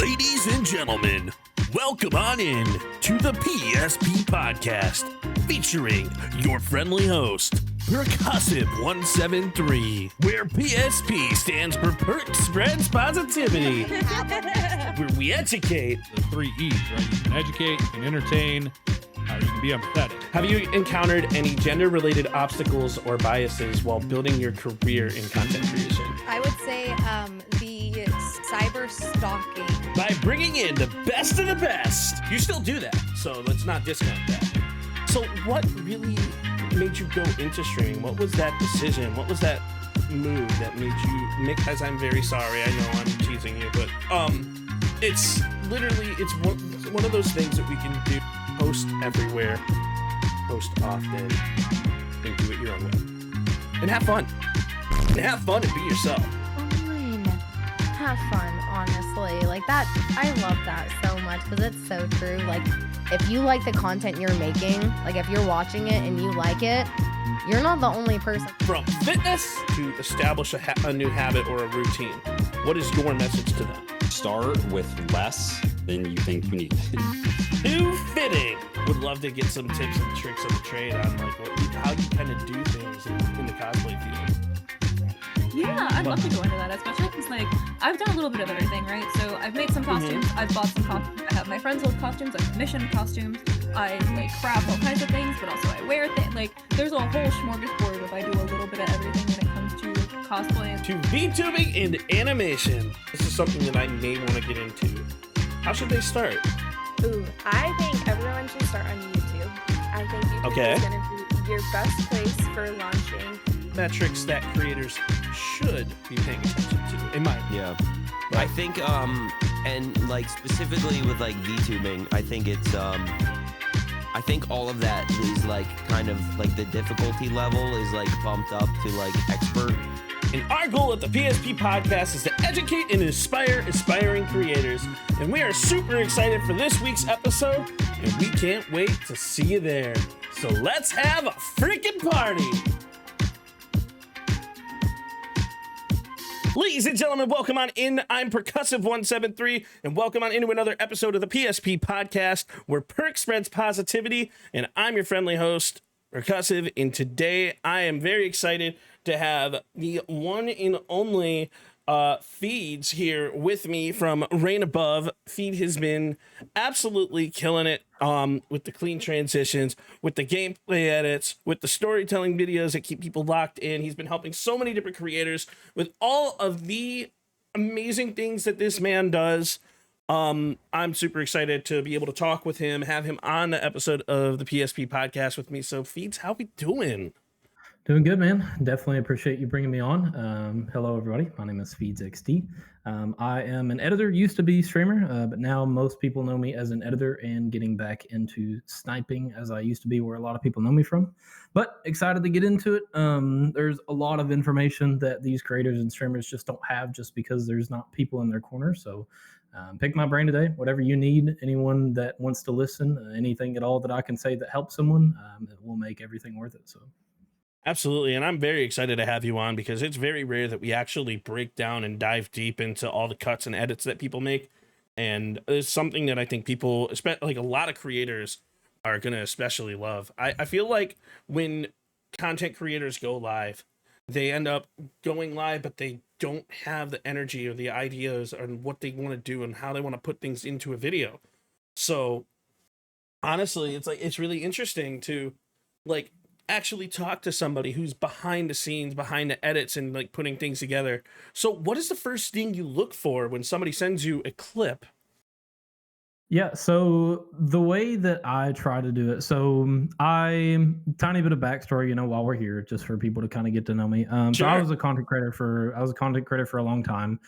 Ladies and gentlemen, welcome on in to the PSP Podcast, featuring your friendly host, Percussive173, where PSP stands for Perk Spreads Positivity, where we educate. The 3 E's, right? You can educate, you can entertain, you can be empathetic. Have you encountered any gender-related obstacles or biases while building your career in content creation? I would say the cyber stalking. By bringing in the best of the best. You still do that, so let's not discount that. So what really made you go into streaming? What was that decision? What was that move that made you make, as I'm very sorry, I know I'm teasing you, but it's literally, it's one of those things that we can do. Post everywhere, post often, and do it your own way. And have fun. And have fun and be yourself. Fine. Have fun, honestly. Like that, I love that so much because it's so true. Like, if you like the content you're making, like if you're watching it and you like it, you're not the only person. From fitness to establish a new habit or a routine, what is your message to them? Start with less than you think you need. Too fitting. Would love to get some tips and tricks of the trade on like how you kind of do things in the cosplay field. Yeah, I'd love to go into that, especially because like I've done a little bit of everything, right? So I've made some costumes, I've bought some costumes, I have my friends with costumes, I've commissioned costumes, I like craft all kinds of things, but also I wear things. Like there's a whole smorgasbord if I do a little bit of everything when it comes to cosplay. To VTubing and animation. This is something that I may want to get into. How should they start? Ooh, I think everyone should start on YouTube. I think YouTube is going to be your best place for launching metrics that creators should be paying attention to, in my opinion. Yeah. I think, and like specifically with like VTubing, I think it's, I think all of that is like kind of like the difficulty level is like bumped up to like expert. And our goal at the PSP Podcast is to educate and inspire aspiring creators. And we are super excited for this week's episode, and we can't wait to see you there. So let's have a freaking party. Ladies and gentlemen, welcome on in. I'm Percussive173, and welcome on into another episode of the PSP Podcast, where Perk spreads positivity, and I'm your friendly host, Percussive, and today I am very excited to have the one and only Feeds here with me from Rain Above. Feed has been absolutely killing it with the clean transitions, with the gameplay edits, with the storytelling videos that keep people locked in. He's been helping so many different creators with all of the amazing things that this man does. I'm super excited to be able to talk with him, have him on the episode of the PSP Podcast with me. So Feeds, how we doing? Doing good, man. Definitely appreciate you bringing me on. Hello, everybody. My name is FeedsXD. I am an editor, used to be streamer, but now most people know me as an editor and getting back into sniping as I used to be, where a lot of people know me from. But excited to get into it. There's a lot of information that these creators and streamers just don't have just because there's not people in their corner. So pick my brain today. Whatever you need, anyone that wants to listen, anything at all that I can say that helps someone, it will make everything worth it. So. Absolutely, and I'm very excited to have you on because it's very rare that we actually break down and dive deep into all the cuts and edits that people make, and it's something that I think people, like a lot of creators, are going to especially love. I feel like when content creators go live, they end up going live, but they don't have the energy or the ideas on what they want to do and how they want to put things into a video. So honestly, it's like it's really interesting to like actually talk to somebody who's behind the scenes, behind the edits and like putting things together. So what is the first thing you look for when somebody sends you a clip? Yeah, so the way that I try to do it, so tiny bit of backstory, while we're here, just for people to kind of get to know me. Sure. So I was a content creator for a long time.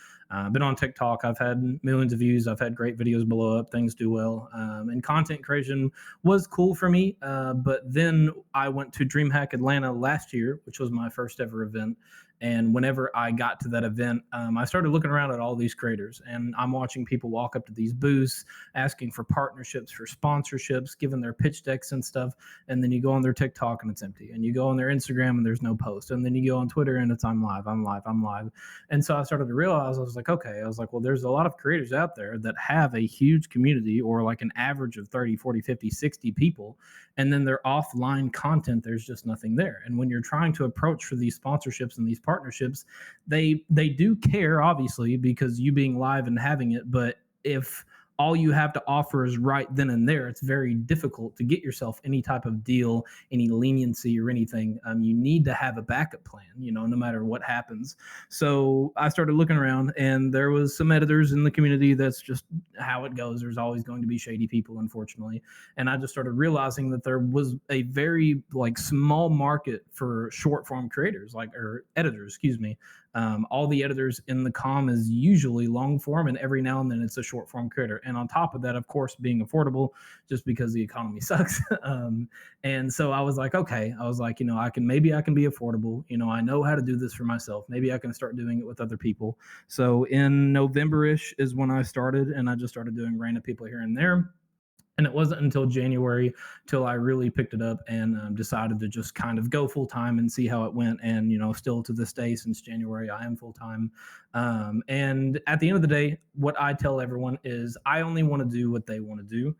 Been on TikTok. I've had millions of views. I've had great videos blow up. Things do well. And content creation was cool for me. But then I went to DreamHack Atlanta last year, which was my first ever event. And whenever I got to that event, I started looking around at all these creators, and I'm watching people walk up to these booths, asking for partnerships, for sponsorships, giving their pitch decks and stuff. And then you go on their TikTok and it's empty. And you go on their Instagram and there's no post. And then you go on Twitter and it's I'm live. And so I started to realize, I was like, okay, I was like, well, there's a lot of creators out there that have a huge community or like an average of 30, 40, 50, 60 people. And then their offline content, there's just nothing there. And when you're trying to approach for these sponsorships and these partnerships, they do care, obviously, because you being live and having it. But if all you have to offer is right then and there, it's very difficult to get yourself any type of deal, any leniency or anything. You need to have a backup plan, no matter what happens. So I started looking around, and there was some editors in the community. That's just how it goes. There's always going to be shady people, unfortunately. And I just started realizing that there was a very small market for short form creators, or editors, excuse me. All the editors in the comm is usually long form, and every now and then it's a short form creator. And on top of that, of course, being affordable, just because the economy sucks. And so I was like, okay, I can be affordable. I know how to do this for myself. Maybe I can start doing it with other people. So in November-ish is when I started, and I just started doing random people here and there. And it wasn't until January till I really picked it up and decided to just kind of go full time and see how it went. And, still to this day, since January, I am full time. And at the end of the day, what I tell everyone is I only want to do what they want to do.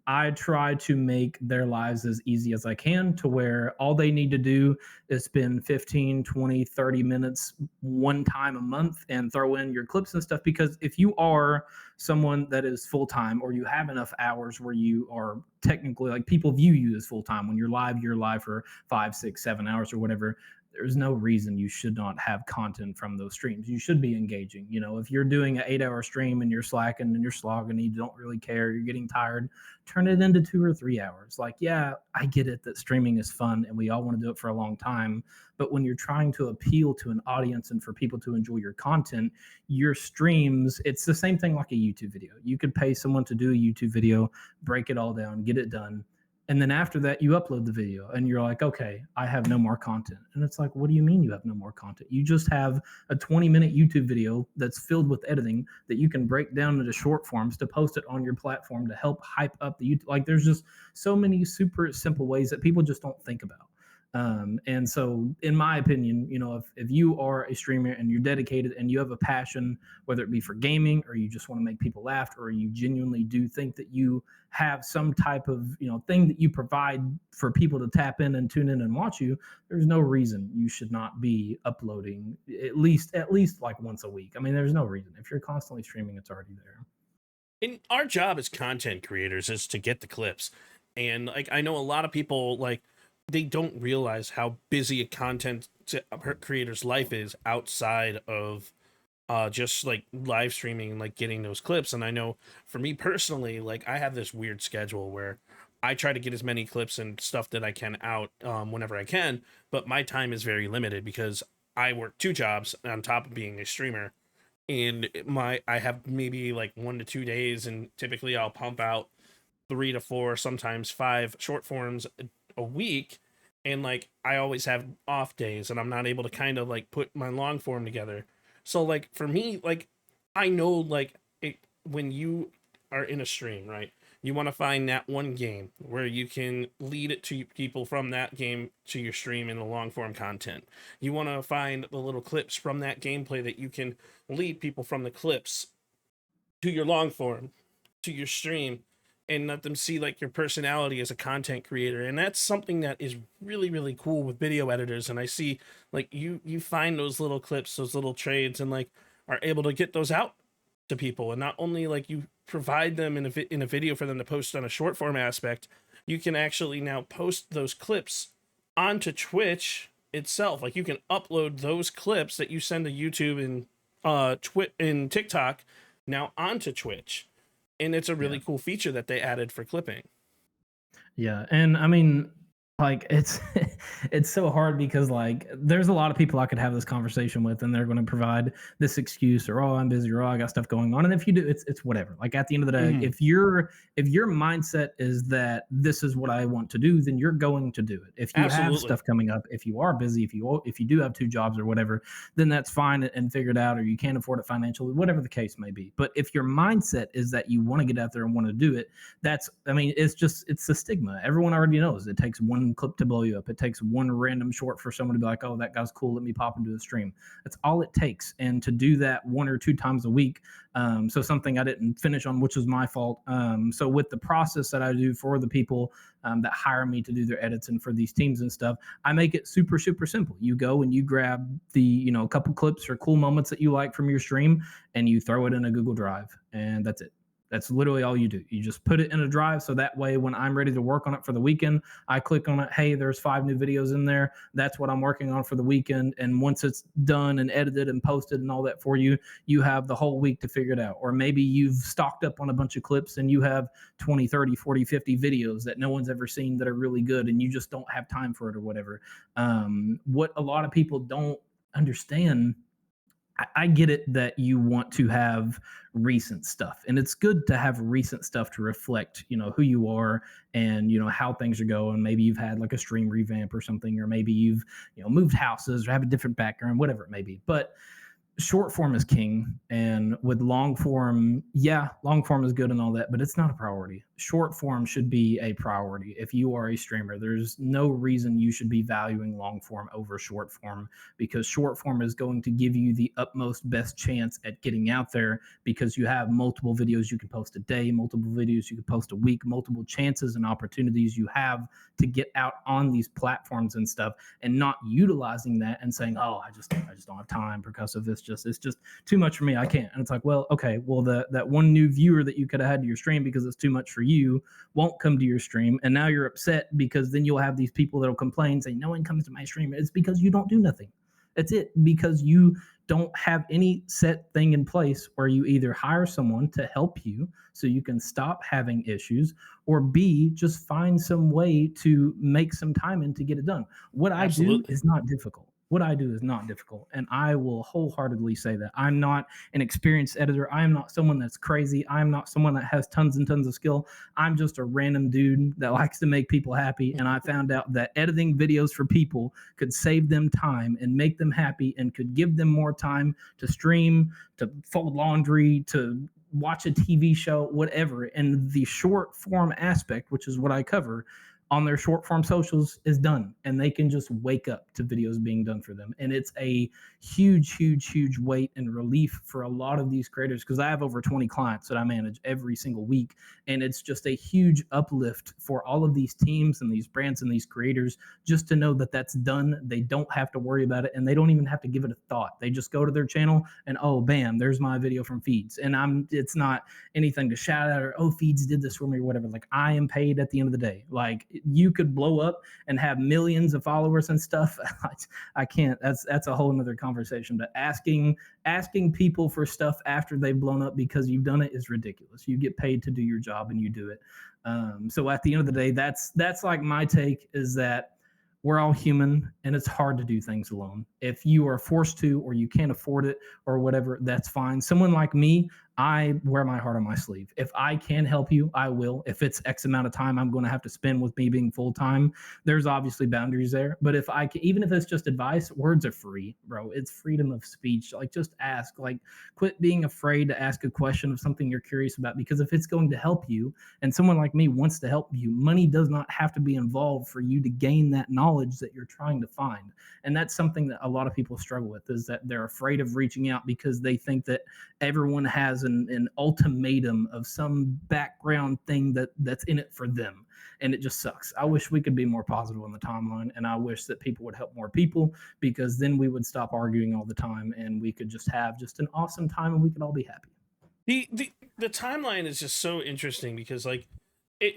I try to make their lives as easy as I can, to where all they need to do is spend 15, 20, 30 minutes one time a month and throw in your clips and stuff. Because if you are someone that is full-time, or you have enough hours where you are technically, people view you as full-time, when you're live for 5, 6, 7 hours or whatever, there's no reason you should not have content from those streams. You should be engaging. If you're doing an 8-hour stream and you're slacking and you're slogging, you don't really care, you're getting tired, turn it into 2 or 3 hours. Yeah, I get it that streaming is fun and we all want to do it for a long time. But when you're trying to appeal to an audience and for people to enjoy your content, your streams, it's the same thing like a YouTube video. You could pay someone to do a YouTube video, break it all down, get it done. And then after that, you upload the video and you're like, okay, I have no more content. And it's like, what do you mean you have no more content? You just have a 20-minute YouTube video that's filled with editing that you can break down into short forms to post it on your platform to help hype up the YouTube. There's just so many super simple ways that people just don't think about. And so in my opinion, if you are a streamer and you're dedicated and you have a passion, whether it be for gaming or you just want to make people laugh, or you genuinely do think that you have some type of, thing that you provide for people to tap in and tune in and watch you, there's no reason you should not be uploading at least once a week. I mean, there's no reason. If you're constantly streaming, it's already there. And our job as content creators is to get the clips. And I know a lot of people they don't realize how busy a content creator's life is outside of just live streaming and getting those clips. And I know for me personally, I have this weird schedule where I try to get as many clips and stuff that I can out whenever I can, but my time is very limited because I work 2 jobs on top of being a streamer. And I have maybe 1 to 2 days, and typically I'll pump out 3 to 4, sometimes 5 short forms a week. And I always have off days, and I'm not able to kind of put my long form together. So for me, I know when you are in a stream, right, you want to find that one game where you can lead it to people from that game to your stream in the long form content. You want to find the little clips from that gameplay that you can lead people from the clips to your long form, to your stream, and let them see your personality as a content creator. And that's something that is really, really cool with video editors. And I see you find those little clips, those little trades, and are able to get those out to people. And not only you provide them in a video for them to post on a short form aspect, you can actually now post those clips onto Twitch itself. You can upload those clips that you send to YouTube and TikTok now onto Twitch. And it's a really cool feature that they added for clipping. Yeah. And I mean, it's so hard because there's a lot of people I could have this conversation with, and they're going to provide this excuse, or I'm busy, or I got stuff going on. And if you do, it's whatever. At the end of the day, if your mindset is that this is what I want to do, then you're going to do it. If you have stuff coming up, if you are busy, if you do have 2 jobs or whatever, then that's fine and figure it out, or you can't afford it financially, whatever the case may be. But if your mindset is that you want to get out there and want to do it, it's a stigma. Everyone already knows it takes one clip to blow you up. It takes one random short for someone to be like, oh, that guy's cool, let me pop into the stream. That's all it takes. And to do that 1 or 2 times a week, so something I didn't finish on, which was my fault. So with the process that I do for the people that hire me to do their edits and for these teams and stuff, I make it super, super simple. You go and you grab the, a couple clips or cool moments that you like from your stream, and you throw it in a Google Drive, and that's it. That's literally all you do. You just put it in a drive, so that way when I'm ready to work on it for the weekend, I click on it. Hey, there's 5 new videos in there. That's what I'm working on for the weekend. And once it's done and edited and posted and all that for you, you have the whole week to figure it out. Or maybe you've stocked up on a bunch of clips and you have 20, 30, 40, 50 videos that no one's ever seen that are really good, and you just don't have time for it or whatever. What a lot of people don't understand, I get it that you want to have recent stuff, and it's good to have recent stuff to reflect, who you are and, how things are going. Maybe you've had like a stream revamp or something, or maybe you've, moved houses or have a different background, whatever it may be. But short form is king, and with long form, long form is good and all that, but it's not a priority. Short form should be a priority. If you are a streamer, there's no reason you should be valuing long form over short form, because short form is going to give you the utmost best chance at getting out there, because you have multiple videos you can post a day, multiple videos you can post a week, multiple chances and opportunities you have to get out on these platforms and stuff, and not utilizing that and saying, oh, I just don't have time because of this. It's just too much for me. I can't. And it's like, well, okay, well, that one new viewer that you could have had to your stream because it's too much for you won't come to your stream. And now you're upset because then you'll have these people that'll complain, say, no one comes to my stream. It's because you don't do nothing. That's it. Because you don't have any set thing in place where you either hire someone to help you so you can stop having issues, or B, just find some way to make some time in to get it done. What Absolutely. I do is not difficult. What I do is not difficult, and I will wholeheartedly say that. I'm not an experienced editor. I am not someone that's crazy. I'm not someone that has tons and tons of skill. I'm just a random dude that likes to make people happy, and I found out that editing videos for people could save them time and make them happy and could give them more time to stream, to fold laundry, to watch a TV show, whatever. And the short form aspect, which is what I cover on their short form socials, is done, and they can just wake up to videos being done for them. And it's a huge weight and relief for a lot of these creators, because I have over 20 clients that I manage every single week, and it's just a huge uplift for all of these teams and these brands and these creators just to know that that's done. They don't have to worry about it, and they don't even have to give it a thought. They just go to their channel and, oh, bam, there's my video from Feeds. And it's not anything to shout out or, oh, Feeds did this for me or whatever. Like, I am paid at the end of the day. Like, you could blow up and have millions of followers and stuff. I can't. That's a whole nother conversation. But asking people for stuff after they've blown up because you've done it is ridiculous. You get paid to do your job, and you do it. So at the end of the day, that's like my take, is that we're all human, and it's hard to do things alone. If you are forced to, or you can't afford it or whatever, that's fine. Someone like me, I wear my heart on my sleeve. If I can help you, I will. If it's X amount of time I'm going to have to spend with me being full-time, there's obviously boundaries there. But if I can, even if it's just advice, words are free, bro. It's freedom of speech. Like, just ask. Like, quit being afraid to ask a question of something you're curious about, because if it's going to help you, and someone like me wants to help you, money does not have to be involved for you to gain that knowledge that you're trying to find. And that's something that a lot of people struggle with, is that they're afraid of reaching out because they think that everyone has an ultimatum of some background thing that's in it for them. And it just sucks. I wish we could be more positive on the timeline, and I wish that people would help more people, because then we would stop arguing all the time, and we could just have just an awesome time, and we could all be happy. The timeline is just so interesting, because like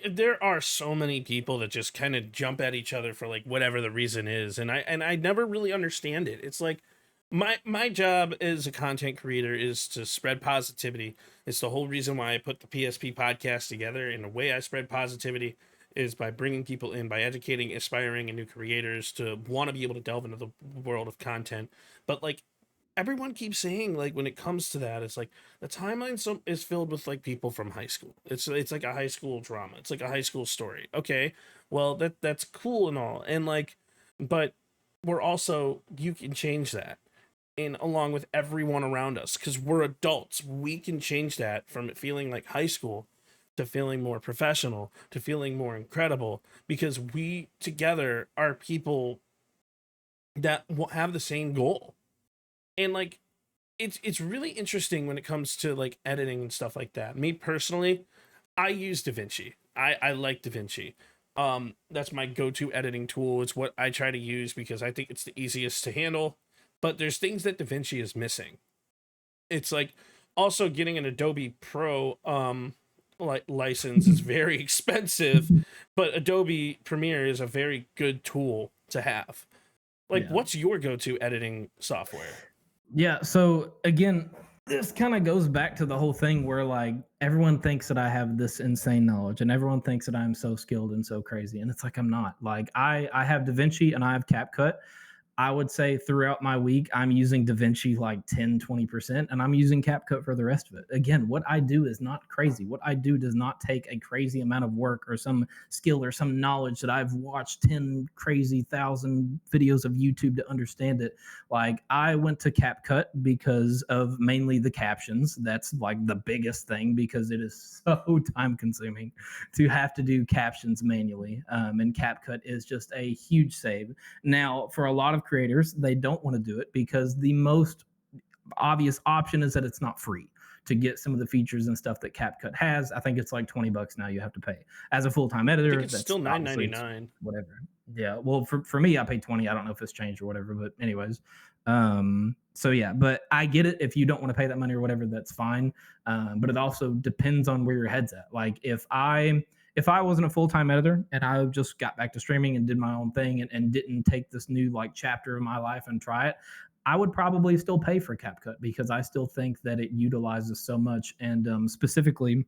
there are so many people that just kind of jump at each other for like whatever the reason is, and I never really understand it. It's like my job as a content creator is to spread positivity. It's the whole reason why I put the PSP podcast together. And the way I spread positivity is by bringing people in, by educating, aspiring, and new creators to want to be able to delve into the world of content. But like, everyone keeps saying, like, when it comes to that, it's like the timeline is filled with like people from high school. It's like a high school drama. It's like a high school story. Okay, well that's cool and all, and like, but we're also, you can change that, and along with everyone around us, because we're adults, we can change that from it feeling like high school to feeling more professional, to feeling more incredible, because we together are people that will have the same goal. And like, it's really interesting when it comes to like editing and stuff like that. Me personally, I use DaVinci. I like DaVinci. That's my go-to editing tool. It's what I try to use because I think it's the easiest to handle. But there's things that DaVinci is missing. It's like also getting an Adobe Pro license is very expensive, but Adobe Premiere is a very good tool to have. Like, what's your go-to editing software? Yeah, so again, this kind of goes back to the whole thing where like everyone thinks that I have this insane knowledge and everyone thinks that I'm so skilled and so crazy. And it's like, I'm not. Like I have DaVinci and I have CapCut. I would say throughout my week, I'm using DaVinci like 10, 20%, and I'm using CapCut for the rest of it. Again, what I do is not crazy. What I do does not take a crazy amount of work or some skill or some knowledge that I've watched 10 crazy thousand videos of YouTube to understand it. Like I went to CapCut because of mainly the captions. That's like the biggest thing because it is so time consuming to have to do captions manually. And CapCut is just a huge save. Now, for a lot of creators, they don't want to do it because the most obvious option is that it's not free to get some of the features and stuff that CapCut has. I think it's like $20 now you have to pay. As a full-time editor, I think it's still $9.99. Whatever. Yeah. Well, for me, I pay $20. I don't know if it's changed or whatever, but anyways. So yeah, but I get it. If you don't want to pay that money or whatever, that's fine. But it also depends on where your head's at. Like if I wasn't a full-time editor and I just got back to streaming and did my own thing and didn't take this new like chapter of my life and try it, I would probably still pay for CapCut because I still think that it utilizes so much. And specifically,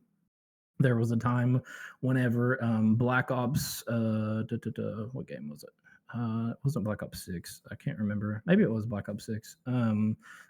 there was a time whenever Black Ops, what game was it? It wasn't Black Ops 6. I can't remember. Maybe it was Black Ops 6.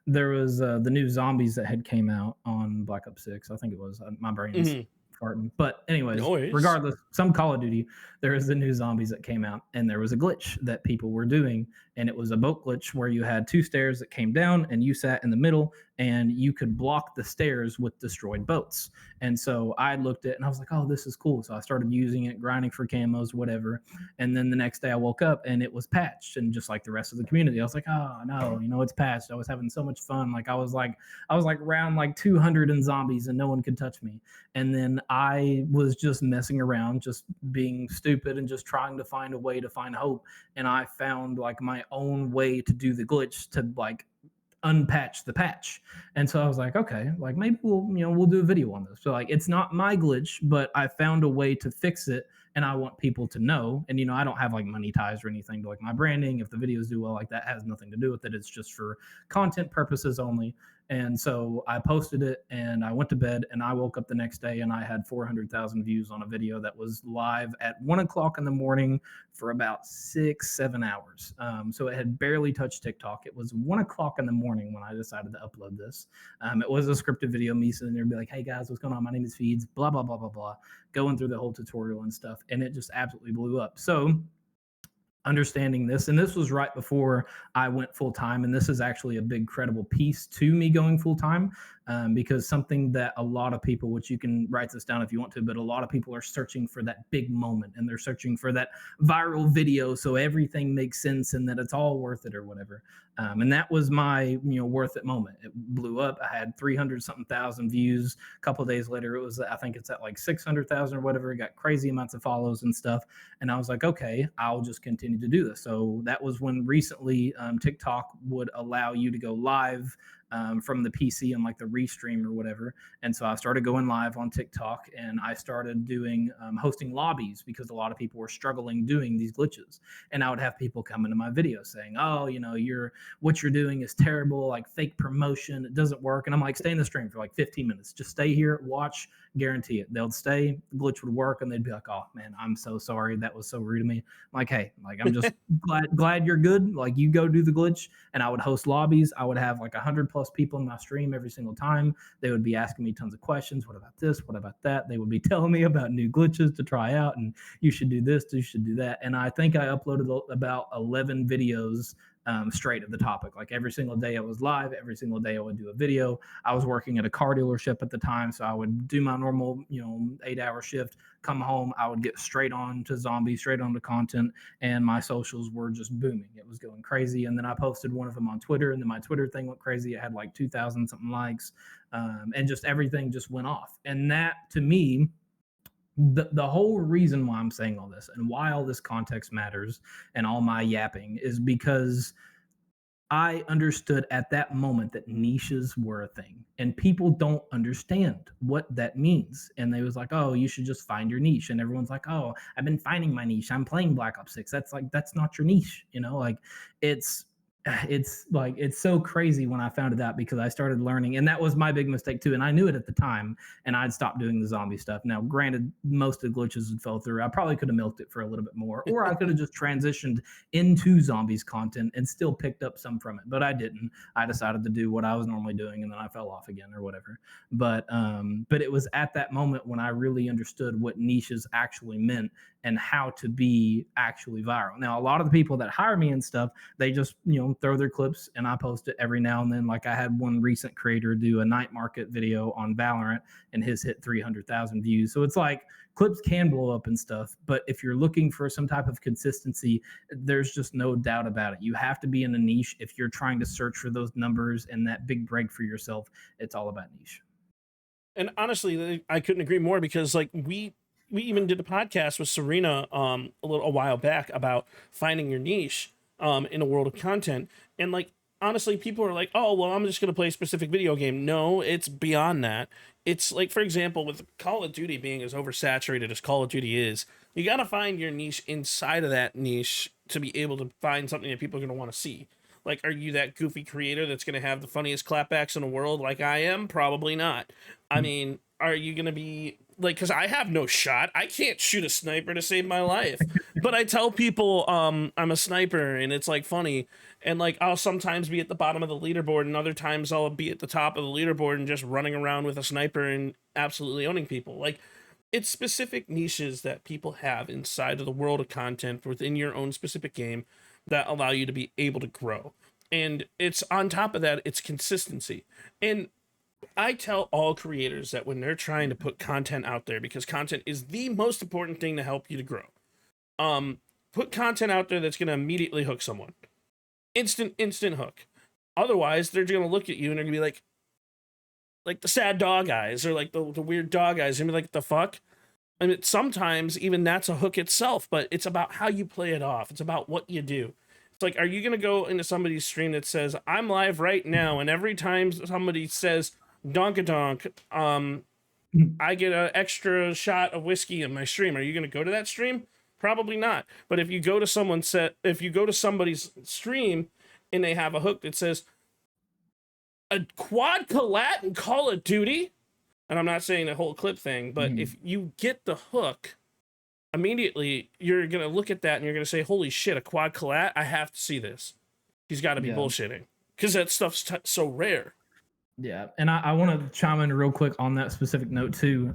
There was the new zombies that had came out on Black Ops 6. I think it was. My brain is farting. But anyways, regardless, some Call of Duty, there is the new zombies that came out, and there was a glitch that people were doing, and it was a boat glitch where you had two stairs that came down, and you sat in the middle, and you could block the stairs with destroyed boats. And so I looked at it, and I was like, oh, this is cool. So I started using it, grinding for camos, whatever. And then the next day I woke up, and it was patched, and just like the rest of the community, I was like, oh, no, it's patched. I was having so much fun. Like I was like around like 200 in zombies, and no one could touch me. And then I was just messing around, just being stupid and just trying to find a way to find hope. And I found like my own way to do the glitch to like unpatch the patch. And so I was like, okay, like maybe we'll do a video on this. So like, it's not my glitch, but I found a way to fix it. And I want people to know. And, I don't have like money ties or anything to like my branding. If the videos do well, like that has nothing to do with it. It's just for content purposes only. And so I posted it and I went to bed and I woke up the next day and I had 400,000 views on a video that was live at 1 o'clock in the morning for about 6-7 hours. So it had barely touched TikTok. It was 1 o'clock in the morning when I decided to upload this. It was a scripted video, me sitting there and be like, hey guys, what's going on? My name is Feeds, blah, blah, blah, blah, blah, going through the whole tutorial and stuff. And it just absolutely blew up. So understanding this, and this was right before I went full time, and this is actually a big credible piece to me going full time, because something that a lot of people, which you can write this down if you want to, but a lot of people are searching for that big moment and they're searching for that viral video so everything makes sense and that it's all worth it or whatever. And that was my worth it moment. It blew up. I had 300 something thousand views. A couple of days later, I think it's at like 600,000 or whatever. It got crazy amounts of follows and stuff. And I was like, okay, I'll just continue to do this. So that was when recently TikTok would allow you to go live from the PC and like the restream or whatever. And so I started going live on TikTok and I started doing hosting lobbies because a lot of people were struggling doing these glitches. And I would have people come into my videos saying, oh, what you're doing is terrible, like fake promotion, it doesn't work. And I'm like, stay in the stream for like 15 minutes. Just stay here, watch, guarantee it. They'll stay, the glitch would work, and they'd be like, oh man, I'm so sorry. That was so rude of me. I'm like, hey, like I'm just glad you're good. Like you go do the glitch. And I would host lobbies. I would have like 100+ people in my stream every single time. They would be asking me tons of questions. What about this? What about that? They would be telling me about new glitches to try out, and you should do this, you should do that. And I think I uploaded about 11 videos straight of the topic. Like every single day I was live, every single day I would do a video. I was working at a car dealership at the time, so I would do my normal, 8-hour shift, come home, I would get straight on to zombies, straight on to content, and my socials were just booming. It was going crazy. And then I posted one of them on Twitter, and then my Twitter thing went crazy. It had like 2,000 something likes, and just everything just went off. And that, to me, the whole reason why I'm saying all this and why all this context matters and all my yapping is because I understood at that moment that niches were a thing, and people don't understand what that means. And they was like, oh, you should just find your niche. And everyone's like, oh, I've been finding my niche. I'm playing Black Ops 6. That's not your niche. Like it's so crazy when I found it out, because I started learning, and that was my big mistake too. And I knew it at the time, and I'd stopped doing the zombie stuff. Now, granted, most of the glitches had fell through. I probably could have milked it for a little bit more, or I could have just transitioned into zombies content and still picked up some from it, but I didn't. I decided to do what I was normally doing, and then I fell off again or whatever. But it was at that moment when I really understood what niches actually meant and how to be actually viral. Now, a lot of the people that hire me and stuff, they just, throw their clips, and I post it every now and then. Like I had one recent creator do a night market video on Valorant, and his hit 300,000 views. So it's like clips can blow up and stuff, but if you're looking for some type of consistency, there's just no doubt about it. You have to be in a niche if you're trying to search for those numbers and that big break for yourself. It's all about niche. And honestly, I couldn't agree more, because like we even did a podcast with Serena a while back about finding your niche in a world of content. And like, honestly, people are like, oh, well, I'm just going to play a specific video game. No, it's beyond that. It's like, for example, with Call of Duty being as oversaturated as Call of Duty is, you got to find your niche inside of that niche to be able to find something that people are going to want to see. Like, are you that goofy creator that's going to have the funniest clapbacks in the world like I am? Probably not. I mean, are you going to be like, because I have no shot. I can't shoot a sniper to save my life. But I tell people I'm a sniper, and it's like funny. And like, I'll sometimes be at the bottom of the leaderboard, and other times I'll be at the top of the leaderboard and just running around with a sniper and absolutely owning people. Like, it's specific niches that people have inside of the world of content within your own specific game that allow you to be able to grow. And it's on top of that, it's consistency. And I tell all creators that when they're trying to put content out there, because content is the most important thing to help you to grow, put content out there that's going to immediately hook someone. Instant hook. Otherwise, they're going to look at you and they're going to be like the sad dog eyes, or like the weird dog eyes, and be like, the fuck? I mean, sometimes even that's a hook itself, but it's about how you play it off. It's about what you do. It's like, are you going to go into somebody's stream that says, I'm live right now, and every time somebody says donk-a-donk, I get an extra shot of whiskey in my stream. Are you going to go to that stream? Probably not. But if you go to somebody's stream and they have a hook that says a quad collat in Call of Duty, and I'm not saying the whole clip thing, but if you get the hook, immediately you're going to look at that and you're going to say, holy shit, a quad collat? I have to see this. He's got to be bullshitting, because that stuff's so rare. Yeah, and I want to chime in real quick on that specific note too.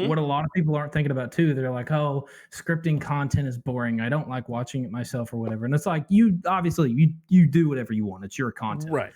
What a lot of people aren't thinking about too, they're like, oh, scripting content is boring. I don't like watching it myself or whatever. And it's like, you obviously you do whatever you want. It's your content. Right.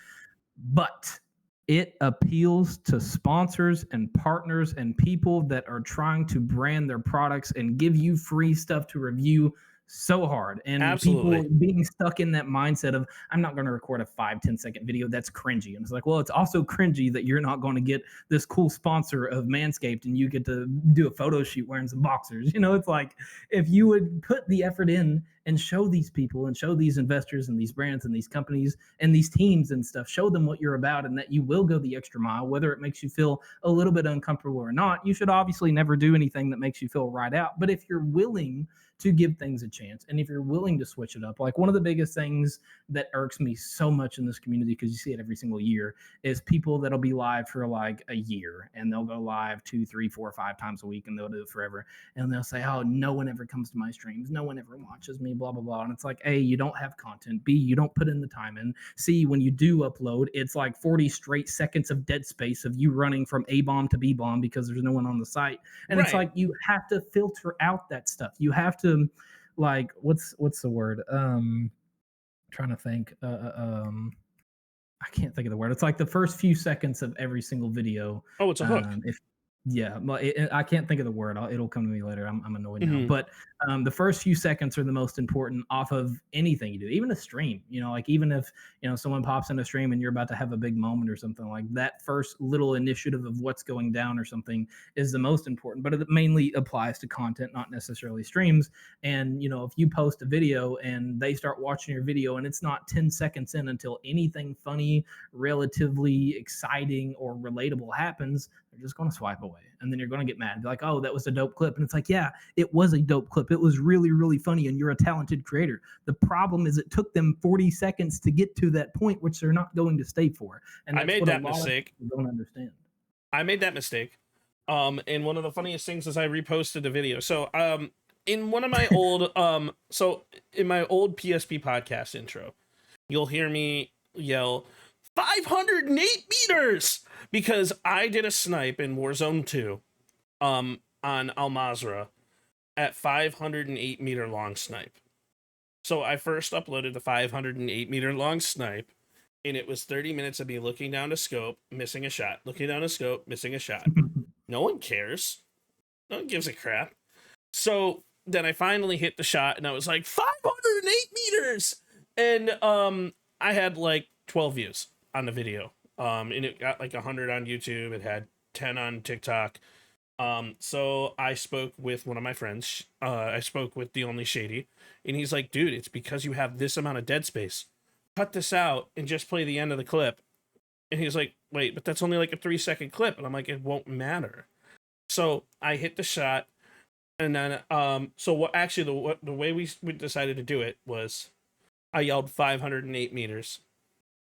But it appeals to sponsors and partners and people that are trying to brand their products and give you free stuff to review so hard. And Absolutely. People being stuck in that mindset of, I'm not going to record a 5-10 second video. That's cringy. And it's like, well, it's also cringy that you're not going to get this cool sponsor of Manscaped and you get to do a photo shoot wearing some boxers. It's like, if you would put the effort in and show these people and show these investors and these brands and these companies and these teams and stuff, show them what you're about and that you will go the extra mile, whether it makes you feel a little bit uncomfortable or not. You should obviously never do anything that makes you feel right out. But if you're willing to give things a chance, and if you're willing to switch it up, like one of the biggest things that irks me so much in this community, because you see it every single year, is people that'll be live for like a year, and they'll go live 2, 3, 4, 5 times a week, and they'll do it forever. And they'll say, oh, no one ever comes to my streams. No one ever watches me, blah, blah, blah. And it's like, A, you don't have content. B, you don't put in the time in. C, when you do upload, it's like 40 straight seconds of dead space of you running from A bomb to B bomb because there's no one on the site. And It's like, you have to filter out that stuff. You have to, like, what's the word? trying to think. I can't think of the word. It's like the first few seconds of every single video. Oh, it's a hook. I can't think of the word. It'll come to me later. I'm annoyed now. But the first few seconds are the most important off of anything you do, even a stream. Like even if someone pops in a stream and you're about to have a big moment or something, like that first little initiative of what's going down or something is the most important. But it mainly applies to content, not necessarily streams. And if you post a video and they start watching your video and it's not 10 seconds in until anything funny, relatively exciting, or relatable happens, they're just going to swipe away. And then you're going to get mad. Be like, oh, that was a dope clip. And it's like, yeah, it was a dope clip. It was really, really funny. And you're a talented creator. The problem is it took them 40 seconds to get to that point, which they're not going to stay for. And I made that mistake. Don't understand. I made that mistake. And one of the funniest things is I reposted a video. So, in one of my old, in my old PSP podcast intro, you'll hear me yell 508 meters because I did a snipe in Warzone 2 on Al Mazrah at 508 meter long snipe. So I first uploaded the 508 meter long snipe, and it was 30 minutes of me looking down a scope, missing a shot, looking down a scope, missing a shot. No one cares. No one gives a crap. So then I finally hit the shot, and I was like, 508 meters! And I had like 12 views on the video. And it got like 100 on YouTube. It had 10 on TikTok. So I spoke with one of my friends. I spoke with The Only Shady, and he's like, dude, it's because you have this amount of dead space. Cut this out and just play the end of the clip. And he's like, wait, but that's only like a 3-second clip. And I'm like, it won't matter. So I hit the shot, and then so what? Actually, the way we decided to do it was, I yelled 508 meters,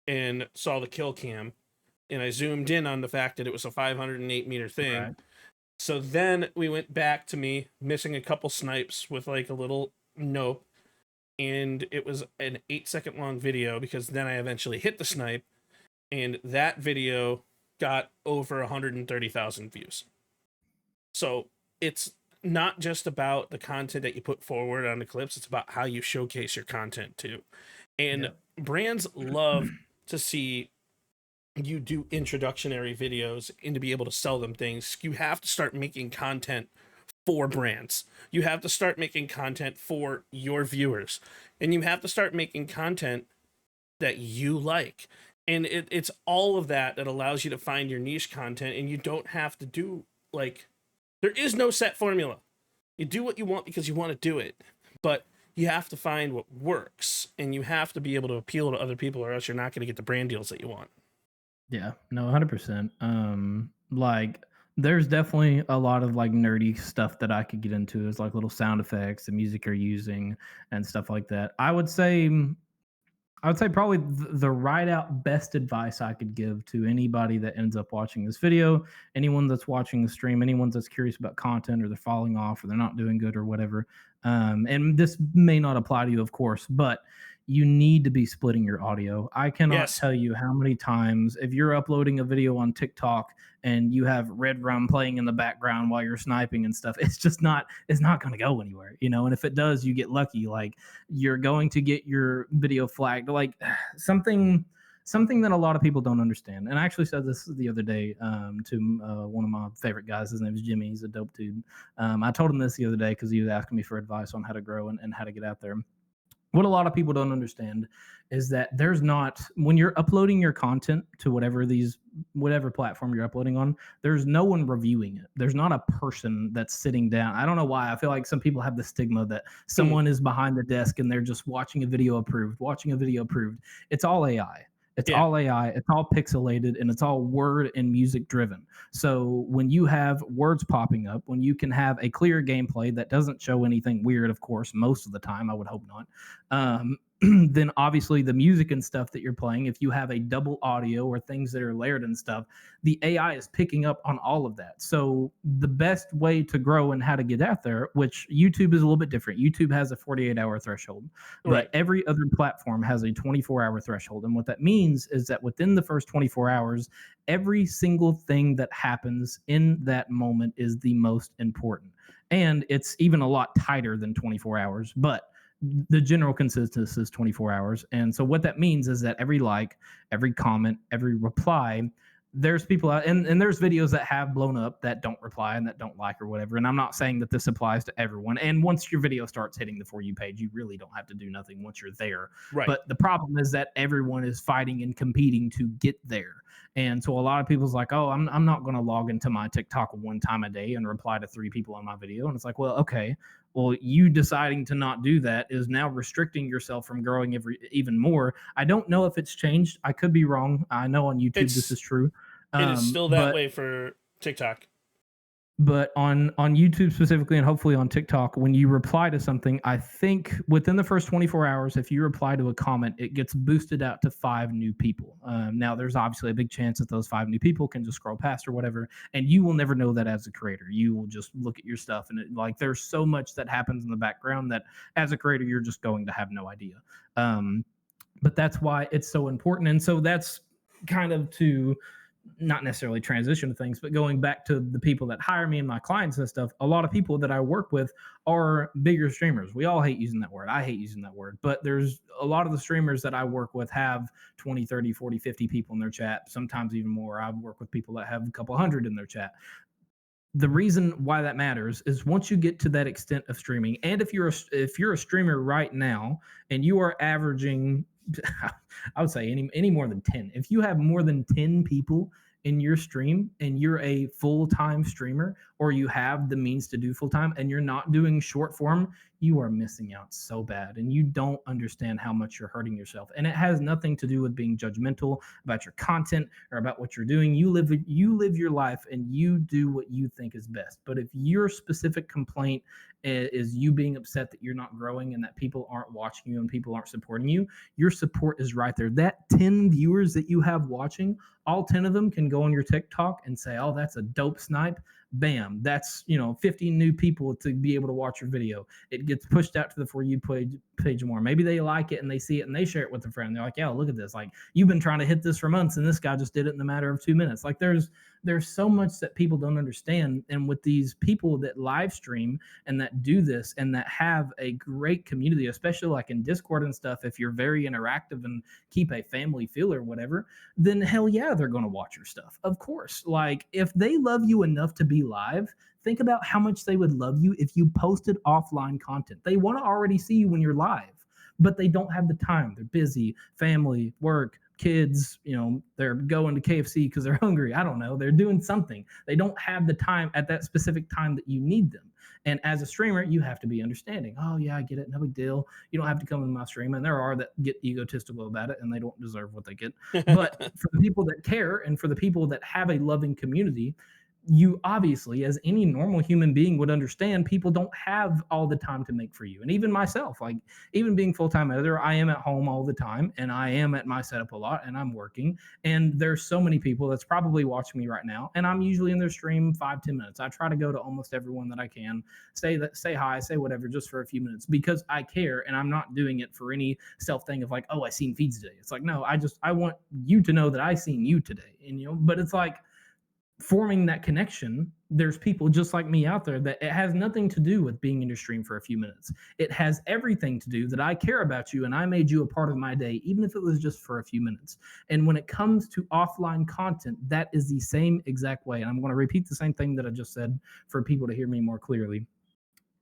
and saw the kill cam, and I zoomed in on the fact that it was a 508 meter thing. Right. So then we went back to me missing a couple snipes with like a little nope, and it was an 8-second long video because then I eventually hit the snipe, and that video got over 130,000 views. So it's not just about the content that you put forward on the clips, it's about how you showcase your content too. And brands love to see you do introductory videos and to be able to sell them things. You have to start making content for brands. You have to start making content for your viewers, and you have to start making content that you like. And it's all of that allows you to find your niche content, and you don't have to do there is no set formula. You do what you want because you want to do it, but you have to find what works, and you have to be able to appeal to other people, or else you're not going to get the brand deals that you want. Yeah, no, 100%. There's definitely a lot of nerdy stuff that I could get into, as little sound effects and music you're using and stuff like that. I would say probably the right out best advice I could give to anybody that ends up watching this video, anyone that's watching the stream, anyone that's curious about content, or they're falling off, or they're not doing good, or whatever. And this may not apply to you, of course, but you need to be splitting your audio. I cannot tell you how many times, if you're uploading a video on TikTok and you have Red Rum playing in the background while you're sniping and stuff, it's not going to go anywhere, and if it does, you get lucky. You're going to get your video flagged, something that a lot of people don't understand. And I actually said this the other day to one of my favorite guys. His name is Jimmy. He's a dope dude. I told him this the other day because he was asking me for advice on how to grow and how to get out there. What a lot of people don't understand is that there's not, when you're uploading your content to whatever platform you're uploading on, there's no one reviewing it. There's not a person that's sitting down. I don't know why. I feel like some people have the stigma that someone is behind the desk and they're just watching a video approved. It's all AI. It's all AI, it's all pixelated, and it's all word and music driven. So when you have words popping up, when you can have a clear gameplay that doesn't show anything weird, of course, most of the time, I would hope not, then obviously the music and stuff that you're playing, if you have a double audio or things that are layered and stuff, the AI is picking up on all of that. So the best way to grow and how to get out there, which YouTube is a little bit different. YouTube has a 48-hour threshold, but every other platform has a 24-hour threshold. And what that means is that within the first 24 hours, every single thing that happens in that moment is the most important. And it's even a lot tighter than 24 hours, but the general consensus is 24 hours. And so what that means is that every like, every comment, every reply, there's people out, and there's videos that have blown up that don't reply and that don't like or whatever. And I'm not saying that this applies to everyone. And once your video starts hitting the For You page, you really don't have to do nothing once you're there. Right. But the problem is that everyone is fighting and competing to get there. And so a lot of people's like, oh, I'm not going to log into my TikTok one time a day and reply to 3 people on my video. And it's like, well, okay, well, you deciding to not do that is now restricting yourself from growing even more. I don't know if it's changed. I could be wrong. I know on YouTube this is true. It is still that way for TikTok. But on YouTube specifically, and hopefully on TikTok, when you reply to something, I think within the first 24 hours, if you reply to a comment, it gets boosted out to 5 new people. Now, there's obviously a big chance that those 5 new people can just scroll past or whatever, and you will never know that as a creator. You will just look at your stuff, and there's so much that happens in the background that as a creator, you're just going to have no idea. But that's why it's so important. And so that's kind of to not necessarily transition to things, but going back to the people that hire me and my clients and stuff, a lot of people that I work with are bigger streamers. We all hate using that word. I hate using that word, but there's a lot of the streamers that I work with have 20, 30, 40, 50 people in their chat, sometimes even more. I work with people that have a couple hundred in their chat. The reason why that matters is once you get to that extent of streaming, and if you're a streamer right now and you are averaging, I would say any more than 10. If you have more than 10 people in your stream and you're a full-time streamer, or you have the means to do full-time and you're not doing short form, you are missing out so bad, and you don't understand how much you're hurting yourself. And it has nothing to do with being judgmental about your content or about what you're doing. You live your life and you do what you think is best. But if your specific complaint is you being upset that you're not growing and that people aren't watching you and people aren't supporting you, your support is right there. That 10 viewers that you have watching, all 10 of them can go on your TikTok and say, oh, that's a dope snipe. Bam, that's 50 new people to be able to watch your video. It gets pushed out to the For You page more. Maybe they like it and they see it and they share it with a friend. They're like, yeah, look at this. Like, you've been trying to hit this for months and this guy just did it in a matter of 2 minutes. Like, there's so much that people don't understand. And with these people that live stream and that do this and that have a great community, especially like in Discord and stuff, if you're very interactive and keep a family feel or whatever, then hell yeah, they're going to watch your stuff. Of course. Like, if they love you enough to be live, think about how much they would love you if you posted offline content. They want to already see you when you're live, but they don't have the time. They're busy, family, work, kids, they're going to KFC because they're hungry. I don't know. They're doing something. They don't have the time at that specific time that you need them. And as a streamer, you have to be understanding. Oh, yeah, I get it. No big deal. You don't have to come in my stream. And there are that get egotistical about it, and they don't deserve what they get. But for the people that care and for the people that have a loving community, you obviously, as any normal human being would understand, people don't have all the time to make for you. And even myself, like, even being full-time editor, I am at home all the time and I am at my setup a lot and I'm working. And there's so many people that's probably watching me right now. And I'm usually in their stream 5-10 minutes. I try to go to almost everyone that I can, say hi, say whatever, just for a few minutes, because I care. And I'm not doing it for any self thing of like, oh, I seen feeds today. It's like, no, I want you to know that I seen you today. And, but it's like, forming that connection, there's people just like me out there that it has nothing to do with being in your stream for a few minutes. It has everything to do that I care about you and I made you a part of my day, even if it was just for a few minutes. And when it comes to offline content, that is the same exact way. And I'm going to repeat the same thing that I just said for people to hear me more clearly.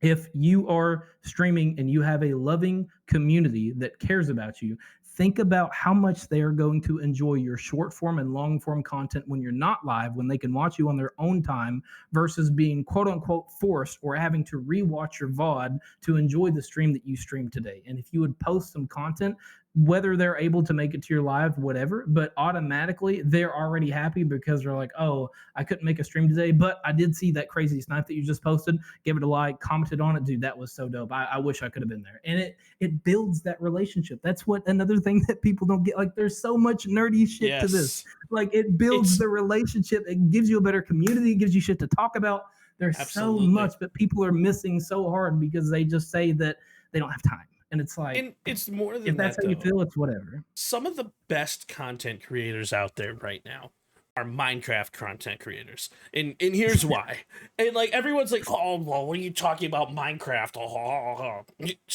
If you are streaming and you have a loving community that cares about you, think about how much they are going to enjoy your short form and long form content when you're not live, when they can watch you on their own time versus being quote unquote forced or having to rewatch your VOD to enjoy the stream that you streamed today. And if you would post some content, whether they're able to make it to your live, whatever, but automatically they're already happy because they're like, oh, I couldn't make a stream today, but I did see that crazy snipe that you just posted, give it a like, commented on it. Dude, that was so dope. I wish I could have been there. And it builds that relationship. That's what another thing that people don't get. Like, there's so much nerdy shit to this. Like, it builds the relationship. It gives you a better community. It gives you shit to talk about. There's so much, but people are missing so hard because they just say that they don't have time. And it's like, and it's more than if that's that, how you though. feel, it's whatever. Some of the best content creators out there right now are Minecraft content creators. And here's why. And like everyone's like, oh, well, what are you talking about Minecraft?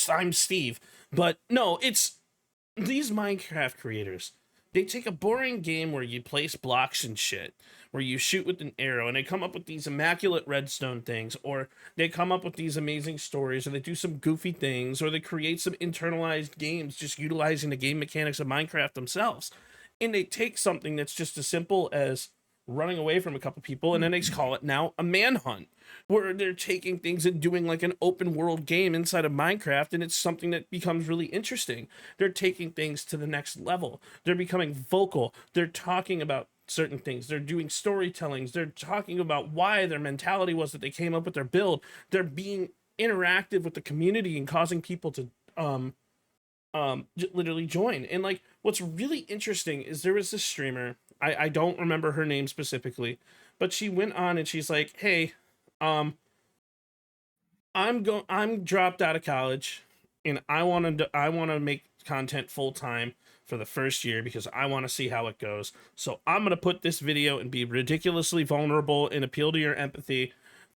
I'm Steve. But no, it's these Minecraft creators. They take a boring game where you place blocks and shit, where you shoot with an arrow, and they come up with these immaculate redstone things, or they come up with these amazing stories, or they do some goofy things, or they create some internalized games just utilizing the game mechanics of Minecraft themselves. And they take something that's just as simple as running away from a couple people, and then they call it now a manhunt, where they're taking things and doing like an open world game inside of Minecraft, and it's something that becomes really interesting. They're taking things to the next level. They're becoming vocal. They're talking about certain things. They're doing storytellings. They're talking about why their mentality was that they came up with their build. They're being interactive with the community and causing people to literally join. And like what's really interesting is there was this streamer, I don't remember her name specifically, but she went on and she's like, hey, I'm dropped out of college and I want to make content full time for the first year because I want to see how it goes. So I'm going to put this video and be ridiculously vulnerable and appeal to your empathy,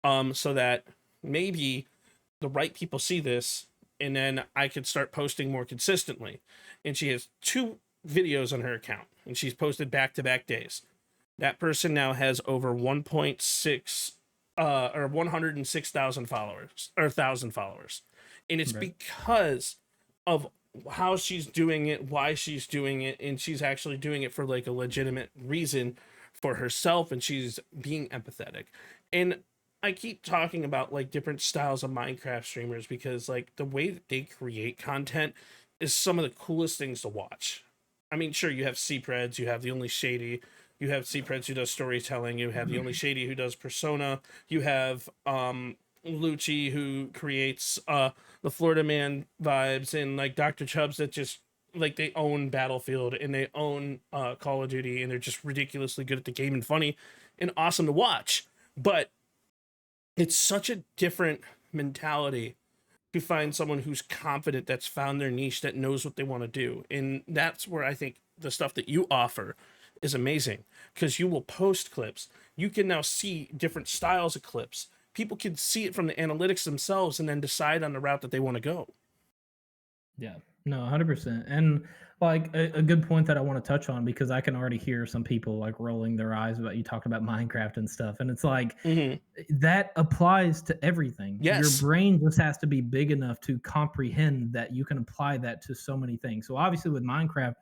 so that maybe the right people see this and then I could start posting more consistently. And she has 2 videos on her account and she's posted back-to-back days. That person now has over 1.6 or 106,000 followers or 1,000 followers. And it's because of how she's doing it, why she's doing it, and she's actually doing it for like a legitimate reason for herself, and she's being empathetic. And I keep talking about like different styles of Minecraft streamers because like the way that they create content is some of the coolest things to watch. I mean, sure, you have Cpreds, you have the Only Shady, you have Cpreds who does storytelling, you have the Only Shady who does Persona, you have Lucci who creates the Florida Man vibes, and like Dr. Chubbs that just like they own Battlefield and they own Call of Duty, and they're just ridiculously good at the game and funny and awesome to watch. But it's such a different mentality to find someone who's confident, that's found their niche, that knows what they want to do. And that's where I think the stuff that you offer is amazing, because you will post clips. You can now see different styles of clips. People can see it from the analytics themselves and then decide on the route that they want to go. Yeah, no, 100%. And like a good point that I want to touch on, because I can already hear some people like rolling their eyes about you talking about Minecraft and stuff. And it's like, that applies to everything. Yes. Your brain just has to be big enough to comprehend that you can apply that to so many things. So obviously with Minecraft,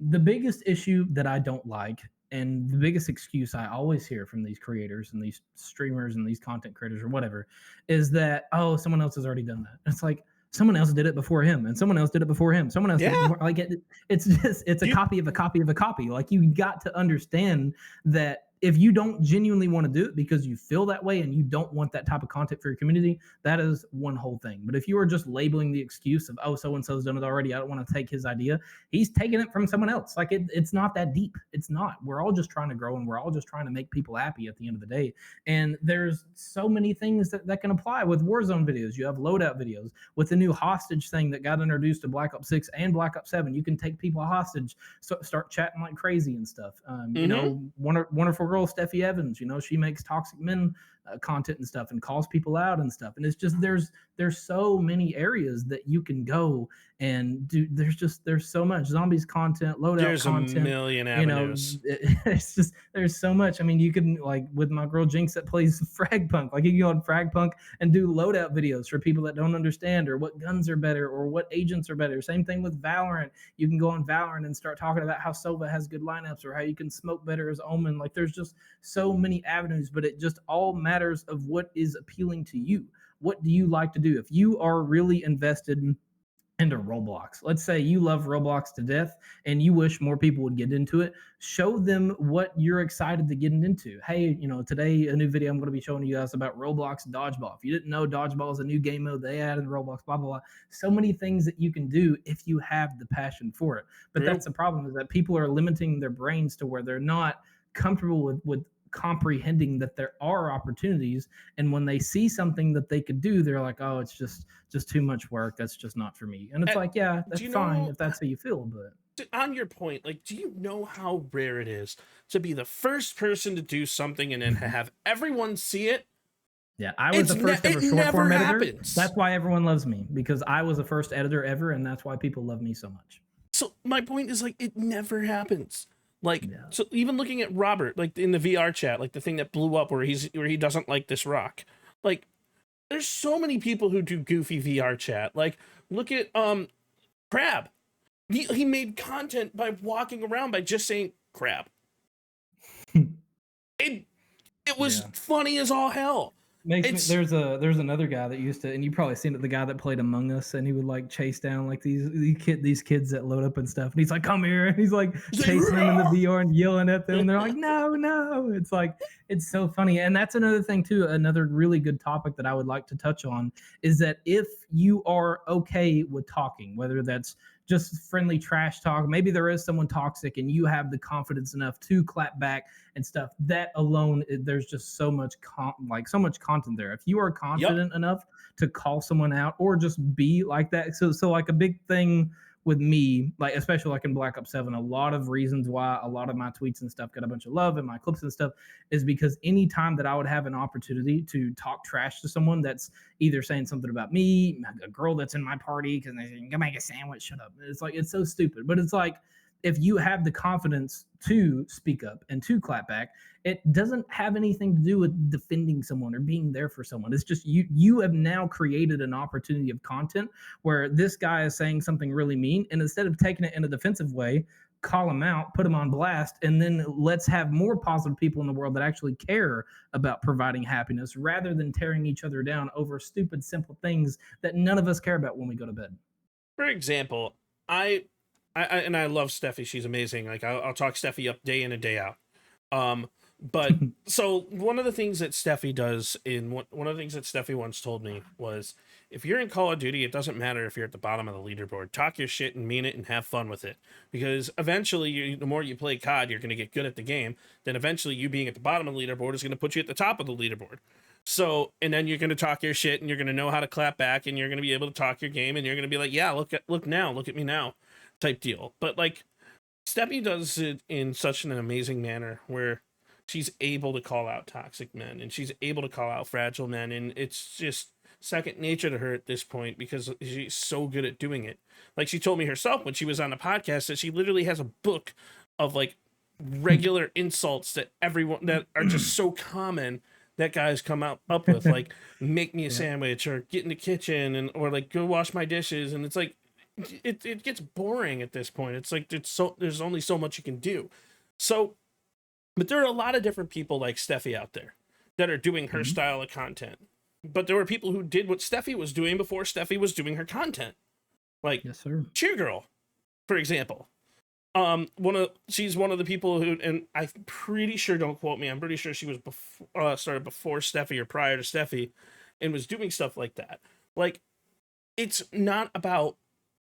the biggest issue that I don't like, and the biggest excuse I always hear from these creators and these streamers and these content creators or whatever, is that, oh, someone else has already done that. It's like, someone else did it before him, and someone else did it before him. Someone else did it before, like it's a copy of a copy of a copy. Like, you got to understand that if you don't genuinely want to do it because you feel that way and you don't want that type of content for your community, that is one whole thing. But if you are just labeling the excuse of, oh, so-and-so's done it already, I don't want to take his idea, he's taking it from someone else. Like, it's not that deep. It's not. We're all just trying to grow, and we're all just trying to make people happy at the end of the day. And there's so many things that can apply with Warzone videos. You have loadout videos. With the new hostage thing that got introduced to Black Ops 6 and Black Ops 7, you can take people hostage, start chatting like crazy and stuff. You know, wonderful girl Steffi Evans, you know, she makes toxic men content and stuff and calls people out and stuff. And it's just, there's so many areas that you can go and do. There's so much zombies content, loadout content. There's a million avenues. You know, it's just, there's so much. I mean, you can, like with my girl Jinx that plays Fragpunk, like you can go on Fragpunk and do loadout videos for people that don't understand, or what guns are better, or what agents are better. Same thing with Valorant. You can go on Valorant and start talking about how Sova has good lineups, or how you can smoke better as Omen. Like, there's just so many avenues, but it just all matters of what is appealing to you. What do you like to do? If you are really invested into Roblox, let's say you love Roblox to death and you wish more people would get into it, show them what you're excited to get into. Hey, you know, today a new video I'm going to be showing you guys about Roblox Dodgeball. If you didn't know, Dodgeball is a new game mode they added in Roblox, blah, blah, blah. So many things that you can do if you have the passion for it. But that's the problem, is that people are limiting their brains to where they're not comfortable with comprehending that there are opportunities, and when they see something that they could do, they're like, oh, it's just too much work, that's just not for me. And it's like, yeah, that's fine if that's how you feel. But on your point, like, do you know how rare it is to be the first person to do something and then have everyone see it? Yeah, I was the first ever short never form editor. happens. That's why everyone loves me, because I was the first editor ever, and that's why people love me so much. So my point is, like, it never happens. Like, so even looking at Robert, like in the VR chat, like the thing that blew up where he doesn't like this rock. Like, there's so many people who do goofy VR chat. Like, look at Crab. He made content by walking around by just saying crab. it was funny as all hell. There's another guy that used to, and you probably seen it, the guy that played Among Us, and he would like chase down like these kids that load up and stuff, and he's like, come here, and he's like chasing them in the VR and yelling at them, and they're like, no. It's like, it's so funny. And that's another thing too, another really good topic that I would like to touch on is that if you are okay with talking, whether that's just friendly trash talk, maybe there is someone toxic and you have the confidence enough to clap back and stuff, that alone, there's just so much content there. If you are confident enough to call someone out or just be like that. So like a big thing with me, like especially like in Black Ops 7, a lot of reasons why a lot of my tweets and stuff got a bunch of love and my clips and stuff is because anytime that I would have an opportunity to talk trash to someone that's either saying something about me, a girl that's in my party because they say, go make a sandwich, shut up. It's like, it's so stupid. But it's like, if you have the confidence to speak up and to clap back, it doesn't have anything to do with defending someone or being there for someone. It's just you have now created an opportunity of content where this guy is saying something really mean, and instead of taking it in a defensive way, call him out, put him on blast, and then let's have more positive people in the world that actually care about providing happiness rather than tearing each other down over stupid, simple things that none of us care about when we go to bed. For example, I love Steffi. She's amazing. Like, I'll talk Steffi up day in and day out. But so one of the things that Steffi does one of the things that Steffi once told me was, if you're in Call of Duty, it doesn't matter if you're at the bottom of the leaderboard. Talk your shit and mean it and have fun with it. Because eventually, the more you play COD, you're going to get good at the game. Then eventually, you being at the bottom of the leaderboard is going to put you at the top of the leaderboard. So, and then you're going to talk your shit and you're going to know how to clap back and you're going to be able to talk your game and you're going to be like, yeah, look at me now type deal. But like, Steffi does it in such an amazing manner where she's able to call out toxic men and she's able to call out fragile men, and it's just second nature to her at this point because she's so good at doing it. Like, she told me herself when she was on the podcast that she literally has a book of like regular insults that everyone that are just so common that guys come up with, like, make me a sandwich or get in the kitchen or like go wash my dishes. And it's like, it gets boring at this point. It's like, there's only so much you can do. So, but there are a lot of different people like Steffi out there that are doing her style of content. But there were people who did what Steffi was doing before Steffi was doing her content. Like, yes, sir. Cheer Girl, for example. She's one of the people who, and I'm pretty sure, don't quote me, I'm pretty sure she was started before Steffi or prior to Steffi and was doing stuff like that. Like, it's not about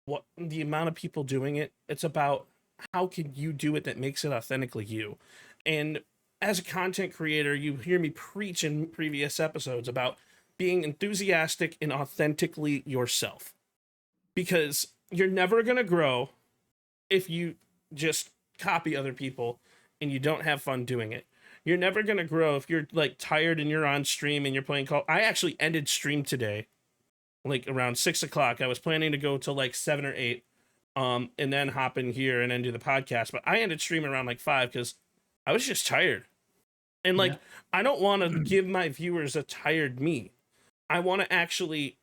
what the amount of people doing it. It's about how can you do it that makes it authentically you. And as a content creator, you hear me preach in previous episodes about being enthusiastic and authentically yourself, because you're never going to grow if you just copy other people and you don't have fun doing it. You're never going to grow if you're like tired and you're on stream and you're playing Call. I actually ended stream today, like around 6 o'clock. I was planning to go till like 7 or 8, and then hop in here and then do the podcast. But I ended streaming around like 5 because I was just tired. And like, I don't want to give my viewers a tired me. I want to actually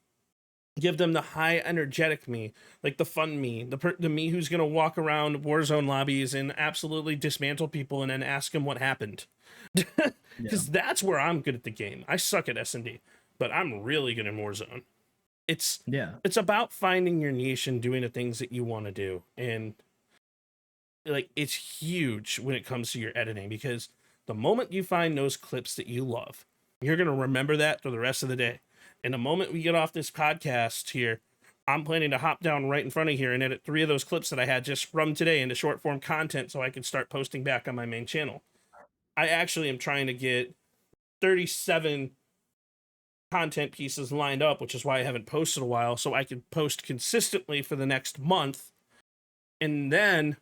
give them the high energetic me, like the fun me, the me who's going to walk around Warzone lobbies and absolutely dismantle people and then ask them what happened. Because that's where I'm good at the game. I suck at S&D, but I'm really good in Warzone. It's about finding your niche and doing the things that you want to do. And like, it's huge when it comes to your editing, because the moment you find those clips that you love, you're going to remember that for the rest of the day. And the moment we get off this podcast here, I'm planning to hop down right in front of here and edit 3 of those clips that I had just from today into short form content so I can start posting back on my main channel. I actually am trying to get 37 content pieces lined up, which is why I haven't posted a while, so I can post consistently for the next month and then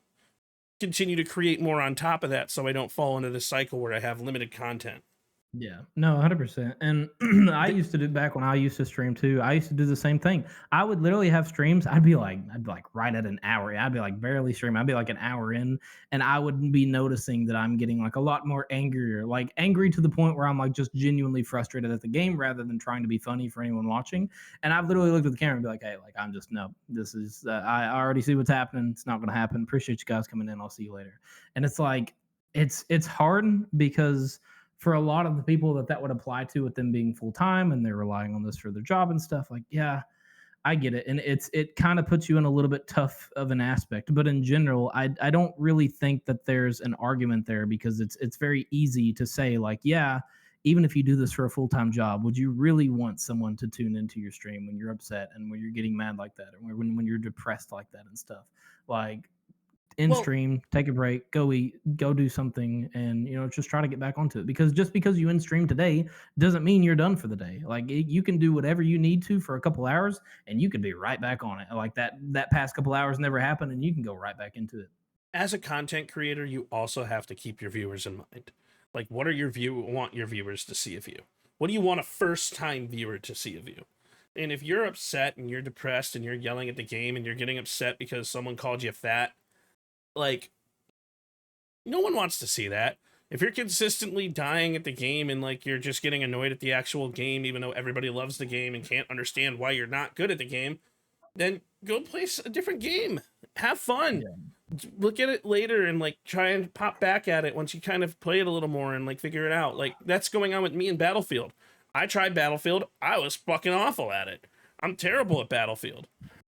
continue to create more on top of that so I don't fall into this cycle where I have limited content. Yeah, no, 100%. And I used to do back when I used to stream too. I used to do the same thing. I would literally have streams. I'd be like right at an hour. I'd be like barely streaming. I'd be like an hour in, and I would be noticing that I'm getting like a lot more angrier, like angry to the point where I'm like just genuinely frustrated at the game rather than trying to be funny for anyone watching. And I've literally looked at the camera and be like, hey, like I'm just no, this is I already see what's happening. It's not going to happen. Appreciate you guys coming in. I'll see you later. And it's like it's hard because for a lot of the people that would apply to with them being full time and they're relying on this for their job and stuff, like, yeah, I get it. And it kind of puts you in a little bit tough of an aspect. But in general, I don't really think that there's an argument there because it's very easy to say, like, yeah, even if you do this for a full-time job, would you really want someone to tune into your stream when you're upset and when you're getting mad like that, or when you're depressed like that and stuff? Like, stream, take a break, go eat, go do something, and just try to get back onto it. Because just because you stream today doesn't mean you're done for the day. Like you can do whatever you need to for a couple hours, and you could be right back on it. Like that past couple hours never happened, and you can go right back into it. As a content creator, you also have to keep your viewers in mind. Like, what are want your viewers to see of you? What do you want a first-time viewer to see of you? And if you're upset and you're depressed and you're yelling at the game and you're getting upset because someone called you fat, like, no one wants to see that. If you're consistently dying at the game and like you're just getting annoyed at the actual game, even though everybody loves the game and can't understand why you're not good at the game, then go play a different game. Have fun. Yeah. Look at it later and like try and pop back at it once you kind of play it a little more and like figure it out. Like that's going on with me in Battlefield. I tried Battlefield. I was fucking awful at it. I'm terrible at Battlefield.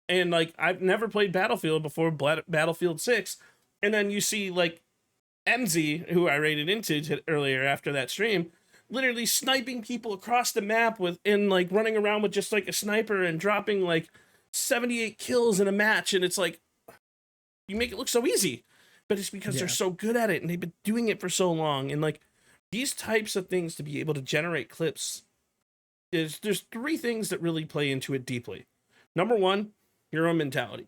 And like I've never played Battlefield before Battlefield 6. And then you see like MZ, who I raided into earlier after that stream, literally sniping people across the map and like running around with just like a sniper and dropping like 78 kills in a match. And it's like, you make it look so easy, but it's because they're so good at it and they've been doing it for so long. And like these types of things to be able to generate clips there's 3 things that really play into it deeply. Number 1, your own mentality.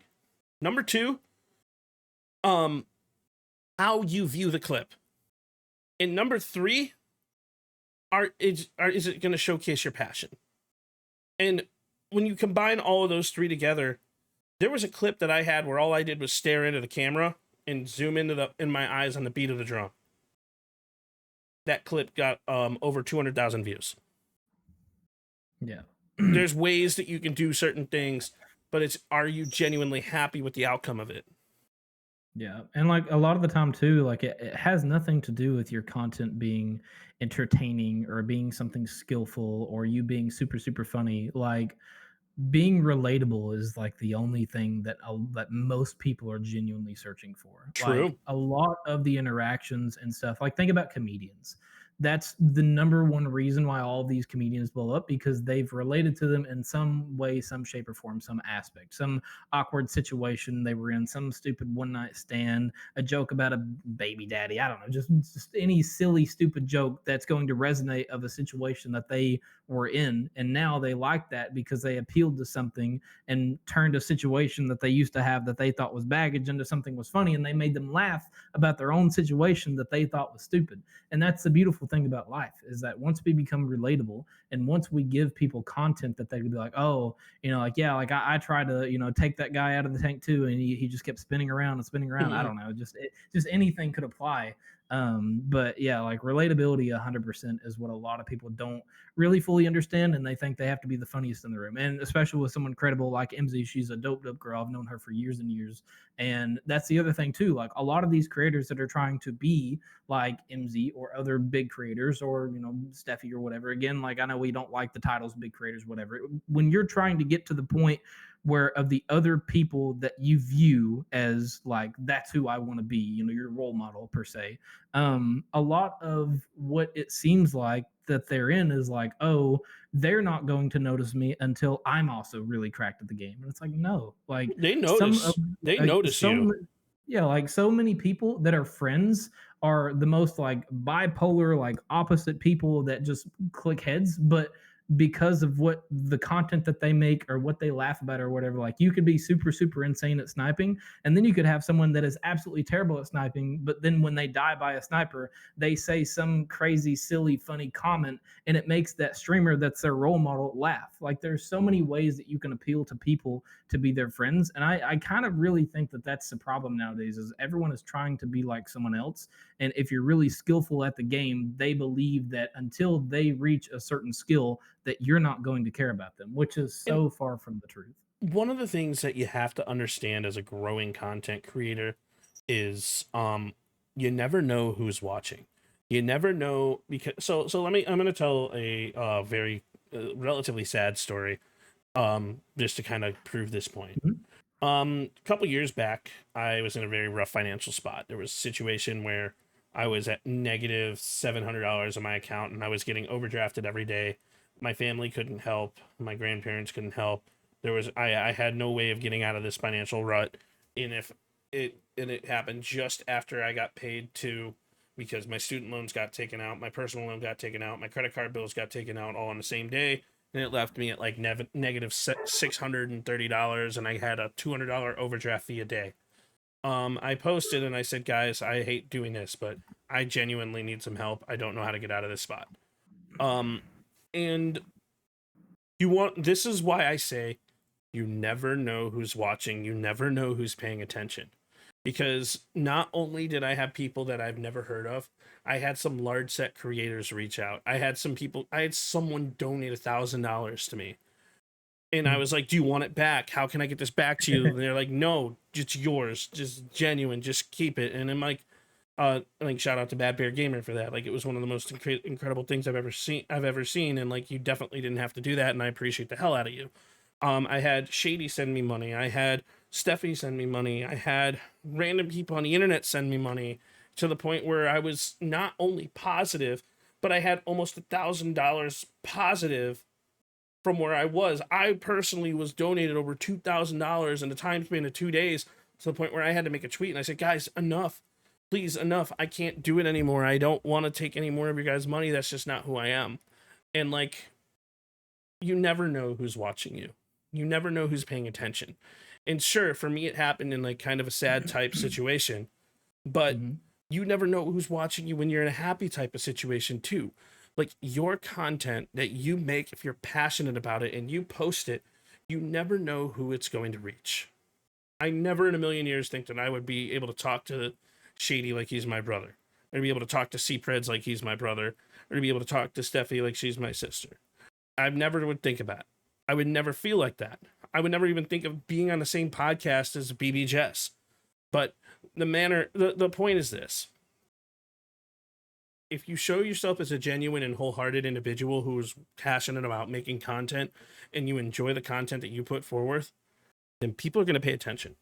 Number 2, how you view the clip. And number 3, is it going to showcase your passion? And when you combine all of those 3 together, there was a clip that I had where all I did was stare into the camera and zoom in my eyes on the beat of the drum. That clip got over 200,000 views. Yeah. There's ways that you can do certain things, but are you genuinely happy with the outcome of it? Yeah. And like a lot of the time too, like it has nothing to do with your content being entertaining or being something skillful or you being super, super funny. Like being relatable is like the only thing that most people are genuinely searching for. True. Like a lot of the interactions and stuff, like think about comedians. That's the number one reason why all of these comedians blow up, because they've related to them in some way, some shape or form, some aspect, some awkward situation they were in, some stupid one night stand, a joke about a baby daddy. I don't know, just any silly, stupid joke that's going to resonate of a situation that they were in. And now they like that because they appealed to something and turned a situation that they used to have that they thought was baggage into something was funny. And they made them laugh about their own situation that they thought was stupid. And that's the beautiful thing about life, is that once we become relatable and once we give people content that they could be like, oh, like, yeah, like I tried to, take that guy out of the tank too. And he just kept spinning around and spinning around. Mm-hmm. I don't know, just anything could apply. But yeah, like relatability 100% is what a lot of people don't really fully understand. And they think they have to be the funniest in the room. And especially with someone credible like MZ, she's a dope girl. I've known her for years and years. And that's the other thing too. Like a lot of these creators that are trying to be like MZ or other big creators or, Steffi or whatever. Again, like I know we don't like the titles, big creators, whatever. When you're trying to get to the point where of the other people that you view as like, that's who I want to be, your role model per se. A lot of what it seems like that they're in is like, oh, they're not going to notice me until I'm also really cracked at the game. And it's like, no, like they notice, notice you. Yeah. Like so many people that are friends are the most like bipolar, like opposite people that just click heads, but because of what the content that they make or what they laugh about or whatever. Like you could be super, super insane at sniping, and then you could have someone that is absolutely terrible at sniping, but then when they die by a sniper, they say some crazy, silly, funny comment, and it makes that streamer that's their role model laugh. Like there's so many ways that you can appeal to people to be their friends. And I kind of really think that that's the problem nowadays is everyone is trying to be like someone else. And if you're really skillful at the game, they believe that until they reach a certain skill that you're not going to care about them, which is so far from the truth. One of the things that you have to understand as a growing content creator is you never know who's watching. You never know, because I'm going to tell a very relatively sad story just to kind of prove this point. A couple years back, I was in a very rough financial spot. There was a situation where I was at negative $700 on my account, and I was getting overdrafted every day. My family couldn't help. My grandparents couldn't help. I had no way of getting out of this financial rut. And it happened just after I got paid too, because my student loans got taken out, my personal loan got taken out, my credit card bills got taken out all on the same day. And it left me at like negative $630, and I had a $200 overdraft fee a day. I posted and I said, guys, I hate doing this, but I genuinely need some help. I don't know how to get out of this spot. And this is why I say you never know who's watching. You never know who's paying attention, because not only did I have people that I've never heard of, I had some large set creators reach out. I had someone donate $1,000 to me. And I was like, do you want it back? How can I get this back to you? And they're like, no, it's yours. Just genuine. Just keep it. And I'm like, shout out to Bad Bear Gamer for that. Like, it was one of the most incredible things I've ever seen. And like, you definitely didn't have to do that. And I appreciate the hell out of you. I had Shady send me money. I had Stephanie send me money. I had random people on the internet send me money, to the point where I was not only positive, but I had almost $1,000 positive from where I was. I personally was donated over $2,000 in the time span of 2 days, to the point where I had to make a tweet and I said, guys, enough, please, enough. I can't do it anymore. I don't want to take any more of your guys' money. That's just not who I am. And like, you never know who's watching you. You never know who's paying attention. And sure, for me, it happened in like kind of a sad type situation, but you never know who's watching you when you're in a happy type of situation too. Like, your content that you make, if you're passionate about it and you post it, you never know who it's going to reach. I never in a million years think that I would be able to talk to Shady like he's my brother, or to be able to talk to C-Preds like he's my brother, or to be able to talk to Steffi like she's my sister. I never would think of that. I would never feel like that. I would never even think of being on the same podcast as BB Jess. But the point is this. If you show yourself as a genuine and wholehearted individual who's passionate about making content, and you enjoy the content that you put forward, then people are going to pay attention.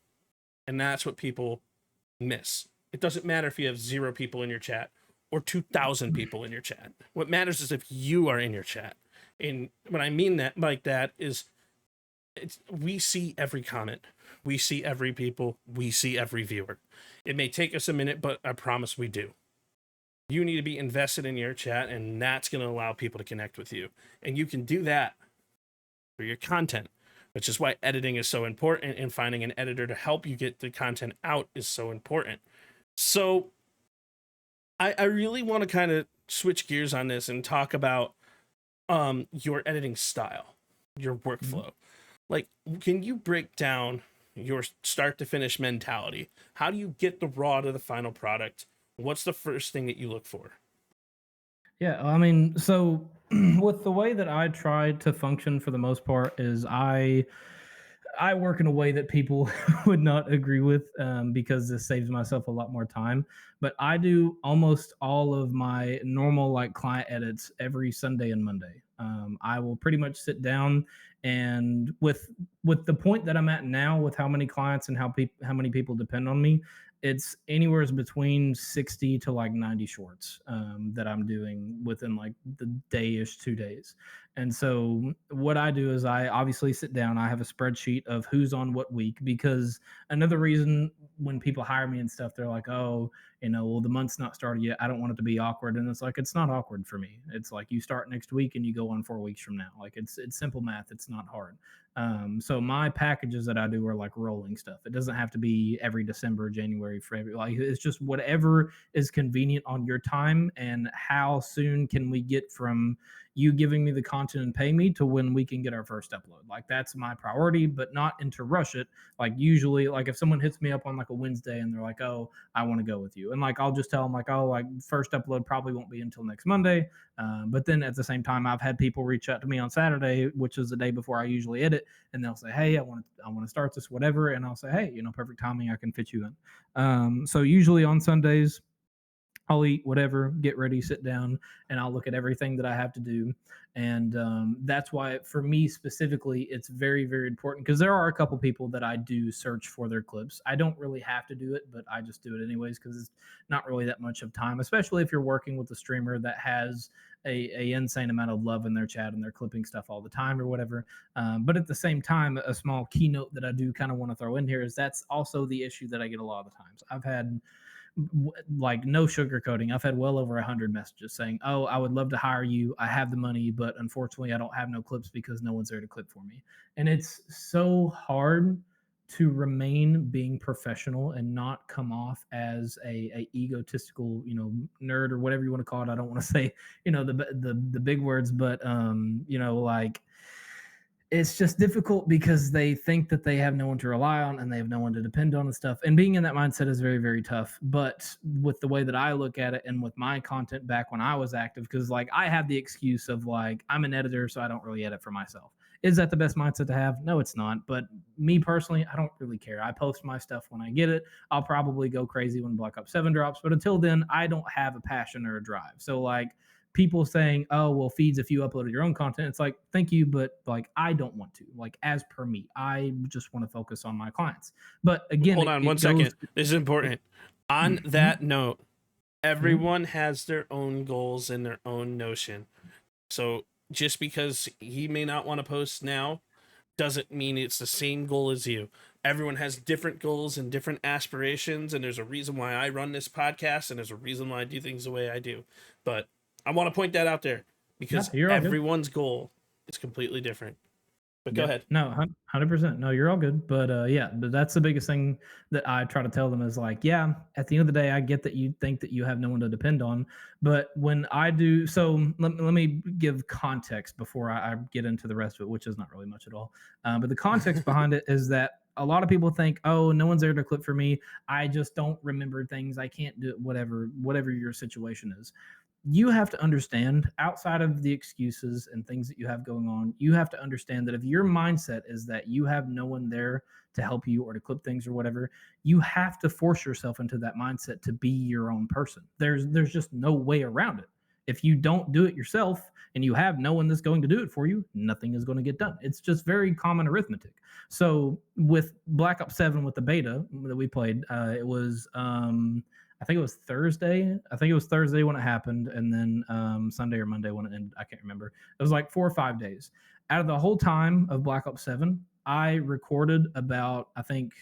And that's what people miss. It doesn't matter if you have 0 people in your chat or 2,000 people in your chat. What matters is if you are in your chat. And when I mean that like that is, we see every comment. We see every people. We see every viewer. It may take us a minute, but I promise we do. You need to be invested in your chat, and that's going to allow people to connect with you. And you can do that for your content, which is why editing is so important, and finding an editor to help you get the content out is so important. So I really want to kind of switch gears on this and talk about your editing style, your workflow. Like, can you break down your start to finish mentality? How do you get the raw to the final product? What's the first thing that you look for? Yeah, I mean, so with the way that I try to function for the most part is I work in a way that people would not agree with, because this saves myself a lot more time. But I do almost all of my normal like client edits every Sunday and Monday. I will pretty much sit down, and with the point that I'm at now, with how many clients and how many people depend on me, it's anywhere between 60 to like 90 shorts that I'm doing within like the day-ish, 2 days. And so what I do is I obviously sit down, I have a spreadsheet of who's on what week, because another reason when people hire me and stuff, they're like, oh, well, the month's not started yet. I don't want it to be awkward. And it's like, it's not awkward for me. It's like you start next week and you go on 4 weeks from now. Like it's simple math. It's not hard. So my packages that I do are like rolling stuff. It doesn't have to be every December, January, February. Like it's just whatever is convenient on your time, and how soon can we get from you giving me the content and pay me to when we can get our first upload. Like that's my priority, but not to rush it. Like usually, like if someone hits me up on like a Wednesday and they're like, oh, I want to go with you. And like, I'll just tell them like, oh, like first upload probably won't be until next Monday. But then at the same time, I've had people reach out to me on Saturday, which is the day before I usually edit. And they'll say, hey, I want to start this, whatever. And I'll say, hey, perfect timing. I can fit you in. So usually on Sundays, I'll eat whatever, get ready, sit down, and I'll look at everything that I have to do. And that's why, for me specifically, it's very, very important, because there are a couple people that I do search for their clips. I don't really have to do it, but I just do it anyways, because it's not really that much of time, especially if you're working with a streamer that has a insane amount of love in their chat and they're clipping stuff all the time or whatever. But at the same time, a small keynote that I do kind of want to throw in here is that's also the issue that I get a lot of the times. I've had, like, no sugarcoating, I've had well over 100 messages saying, oh, I would love to hire you, I have the money, but unfortunately I don't have no clips because no one's there to clip for me. And it's so hard to remain being professional and not come off as a egotistical, nerd or whatever you want to call it. I don't want to say, the big words, but like, it's just difficult because they think that they have no one to rely on and they have no one to depend on and stuff. And being in that mindset is very, very tough. But with the way that I look at it and with my content back when I was active, because like I have the excuse of like, I'm an editor, so I don't really edit for myself. Is that the best mindset to have? No, it's not. But me personally, I don't really care. I post my stuff when I get it. I'll probably go crazy when Black Ops 7 drops. But until then, I don't have a passion or a drive. So like, people saying, oh, well, Feeds, if you uploaded your own content, it's like, thank you, but like, I don't want to. Like, as per me, I just want to focus on my clients. But again, hold on one second. This is important. On that note, everyone has their own goals and their own notion. So just because he may not want to post now doesn't mean it's the same goal as you. Everyone has different goals and different aspirations, and there's a reason why I run this podcast, and there's a reason why I do things the way I do. But I want to point that out there because everyone's goal is completely different. But go ahead. No, 100%. No, you're all good. But but that's the biggest thing that I try to tell them is like, yeah, at the end of the day, I get that you think that you have no one to depend on. But when I do, so let me give context before I get into the rest of it, which is not really much at all. But the context behind it is that a lot of people think, oh, no one's there to clip for me. I just don't remember things. I can't do it, whatever your situation is. You have to understand, outside of the excuses and things that you have going on, you have to understand that if your mindset is that you have no one there to help you or to clip things or whatever, you have to force yourself into that mindset to be your own person. There's just no way around it. If you don't do it yourself and you have no one that's going to do it for you, nothing is going to get done. It's just very common arithmetic. So with Black Ops 7, with the beta that we played, it was I think it was Thursday. I think it was Thursday when it happened, and then Sunday or Monday when it ended. I can't remember. It was like 4 or 5 days. Out of the whole time of Black Ops 7, I recorded about I think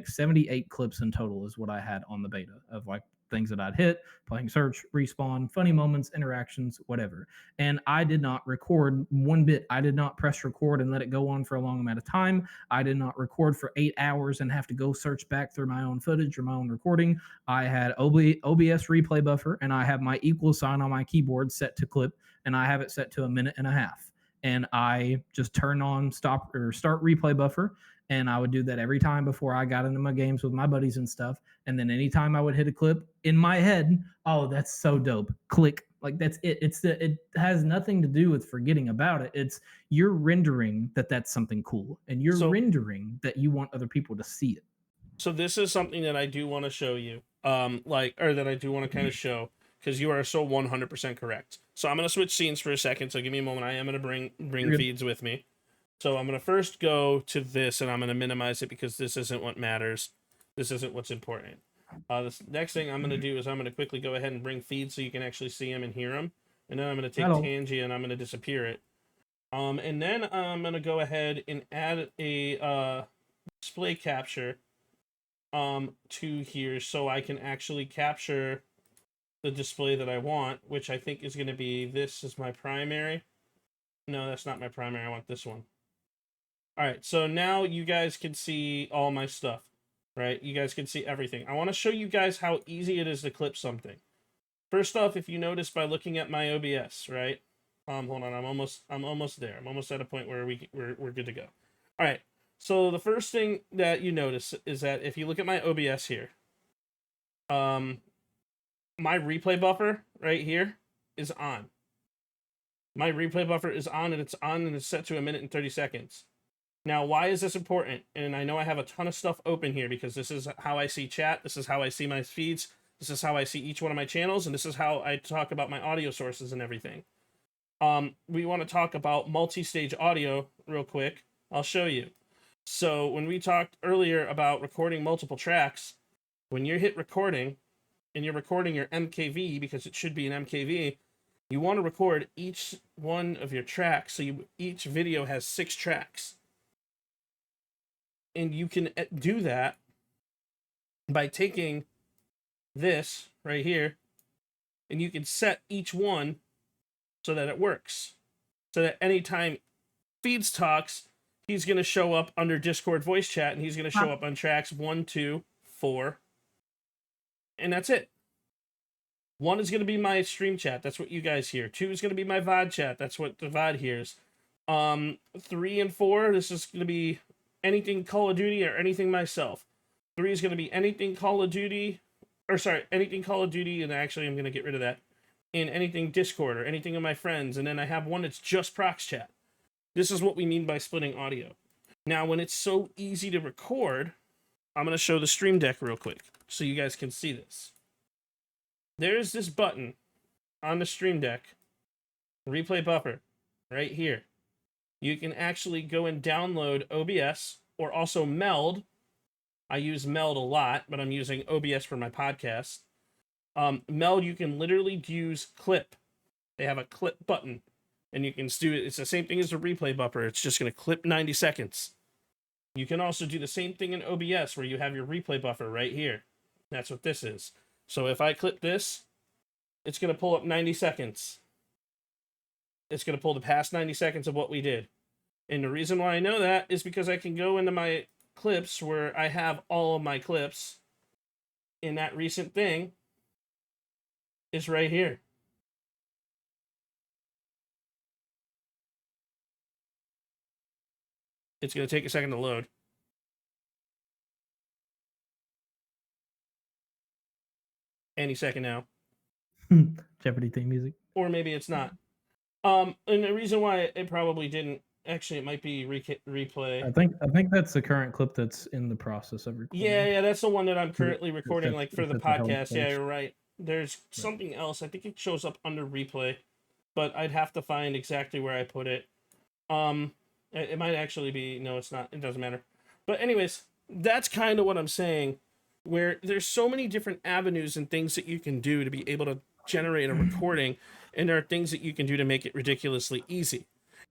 78 clips in total is what I had on the beta of like things that I'd hit, playing search, respawn, funny moments, interactions, whatever. And I did not record one bit. I did not press record and let it go on for a long amount of time. I did not record for 8 hours and have to go search back through my own footage or my own recording. I had OBS replay buffer, and I have my equal sign on my keyboard set to clip, and I have it set to 1.5 minutes. And I just turn on stop or start replay buffer. And I would do that every time before I got into my games with my buddies and stuff. And then anytime I would hit a clip in my head, oh, that's so dope. Click. Like that's it. It has nothing to do with forgetting about it. It's you're rendering that that's something cool, and you're rendering that you want other people to see it. So this is something that I do want to show you, that I do want to kind of show, because you are so 100% correct. So I'm going to switch scenes for a second. So give me a moment. I am going to bring Feeds with me. So I'm going to first go to this, and I'm going to minimize it because this isn't what matters. This isn't what's important. This next thing I'm going to do is I'm going to quickly go ahead and bring Feeds so you can actually see him and hear him. And then I'm going to take Tangy and I'm going to disappear it. And then I'm gonna go ahead and add a display capture to here so I can actually capture the display that I want, which I think is gonna be, this is my primary. No, that's not my primary. I want this one. All right, so now you guys can see all my stuff, right? You guys can see everything. I want to show you guys how easy it is to clip something. First off, if you notice by looking at my OBS, right? Hold on, I'm almost there. I'm almost at a point where we're good to go. All right. So the first thing that you notice is that if you look at my OBS here, my replay buffer right here is on. My replay buffer is on, and it's set to 1 minute and 30 seconds. Now, why is this important? And I know I have a ton of stuff open here because this is how I see chat. This is how I see my feeds. This is how I see each one of my channels. And this is how I talk about my audio sources and everything. We want to talk about multi-stage audio real quick. I'll show you. So when we talked earlier about recording multiple tracks, when you hit recording and you're recording your MKV, because it should be an MKV, you want to record each one of your tracks. So each video has 6 tracks. And you can do that by taking this right here, and you can set each one so that it works. So that anytime Feeds talks, he's going to show up under Discord voice chat, and he's going to show up on tracks 1, 2, 4. And that's it. 1 is going to be my stream chat. That's what you guys hear. 2 is going to be my VOD chat. That's what the VOD hears. 3 and 4, this is going to be anything Call of Duty or anything myself. 3 is going to be anything Call of Duty, anything Call of Duty, and actually I'm going to get rid of that, and anything Discord or anything of my friends, and then I have one that's just Prox Chat. This is what we mean by splitting audio. Now, when it's so easy to record, I'm going to show the Stream Deck real quick so you guys can see this. There's this button on the Stream Deck, replay buffer, right here. You can actually go and download OBS or also Meld. I use Meld a lot, but I'm using OBS for my podcast. Meld, you can literally use clip. They have a clip button, and you can do it. It's the same thing as the replay buffer. It's just going to clip 90 seconds. You can also do the same thing in OBS where you have your replay buffer right here. That's what this is. So if I clip this, it's going to pull up 90 seconds. It's going to pull the past 90 seconds of what we did. And the reason why I know that is because I can go into my clips where I have all of my clips, and that recent thing is right here. It's going to take a second to load. Any second now. Jeopardy theme music. Or maybe it's not. And the reason why it probably didn't, actually, it might be replay. I think that's the current clip that's in the process of recording. Yeah, that's the one that I'm currently recording, like for the podcast. Yeah, you're right. There's something else. I think it shows up under replay, but I'd have to find exactly where I put it. It might actually be, no, it's not. It doesn't matter. But anyways, that's kind of what I'm saying, where there's so many different avenues and things that you can do to be able to generate a recording, and there are things that you can do to make it ridiculously easy.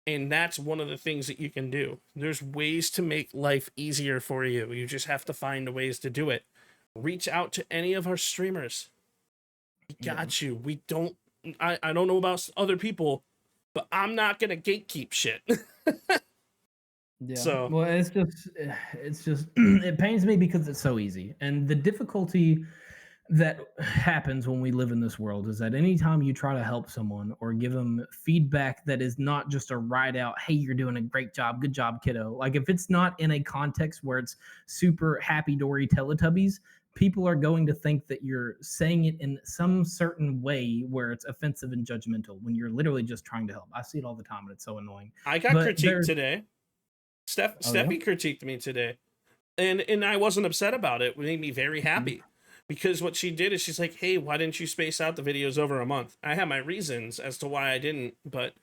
And that's one of the things that you can do. There's ways to make life easier for you. You just have to find the ways to do it. Reach out to any of our streamers. We got you. We don't, I don't know about other people, but I'm not going to gatekeep shit. Yeah. So, well, it's just it pains me because it's so easy. And the difficulty that happens when we live in this world is that anytime you try to help someone or give them feedback that is not just a write out, hey, you're doing a great job, good job, kiddo. Like if it's not in a context where it's super happy dory Teletubbies, people are going to think that you're saying it in some certain way where it's offensive and judgmental when you're literally just trying to help. I see it all the time and it's so annoying. I got critiqued today. Steffi critiqued me today, and I wasn't upset about it. It made me very happy. Because what she did is she's like, hey, why didn't you space out the videos over a month? I have my reasons as to why I didn't, but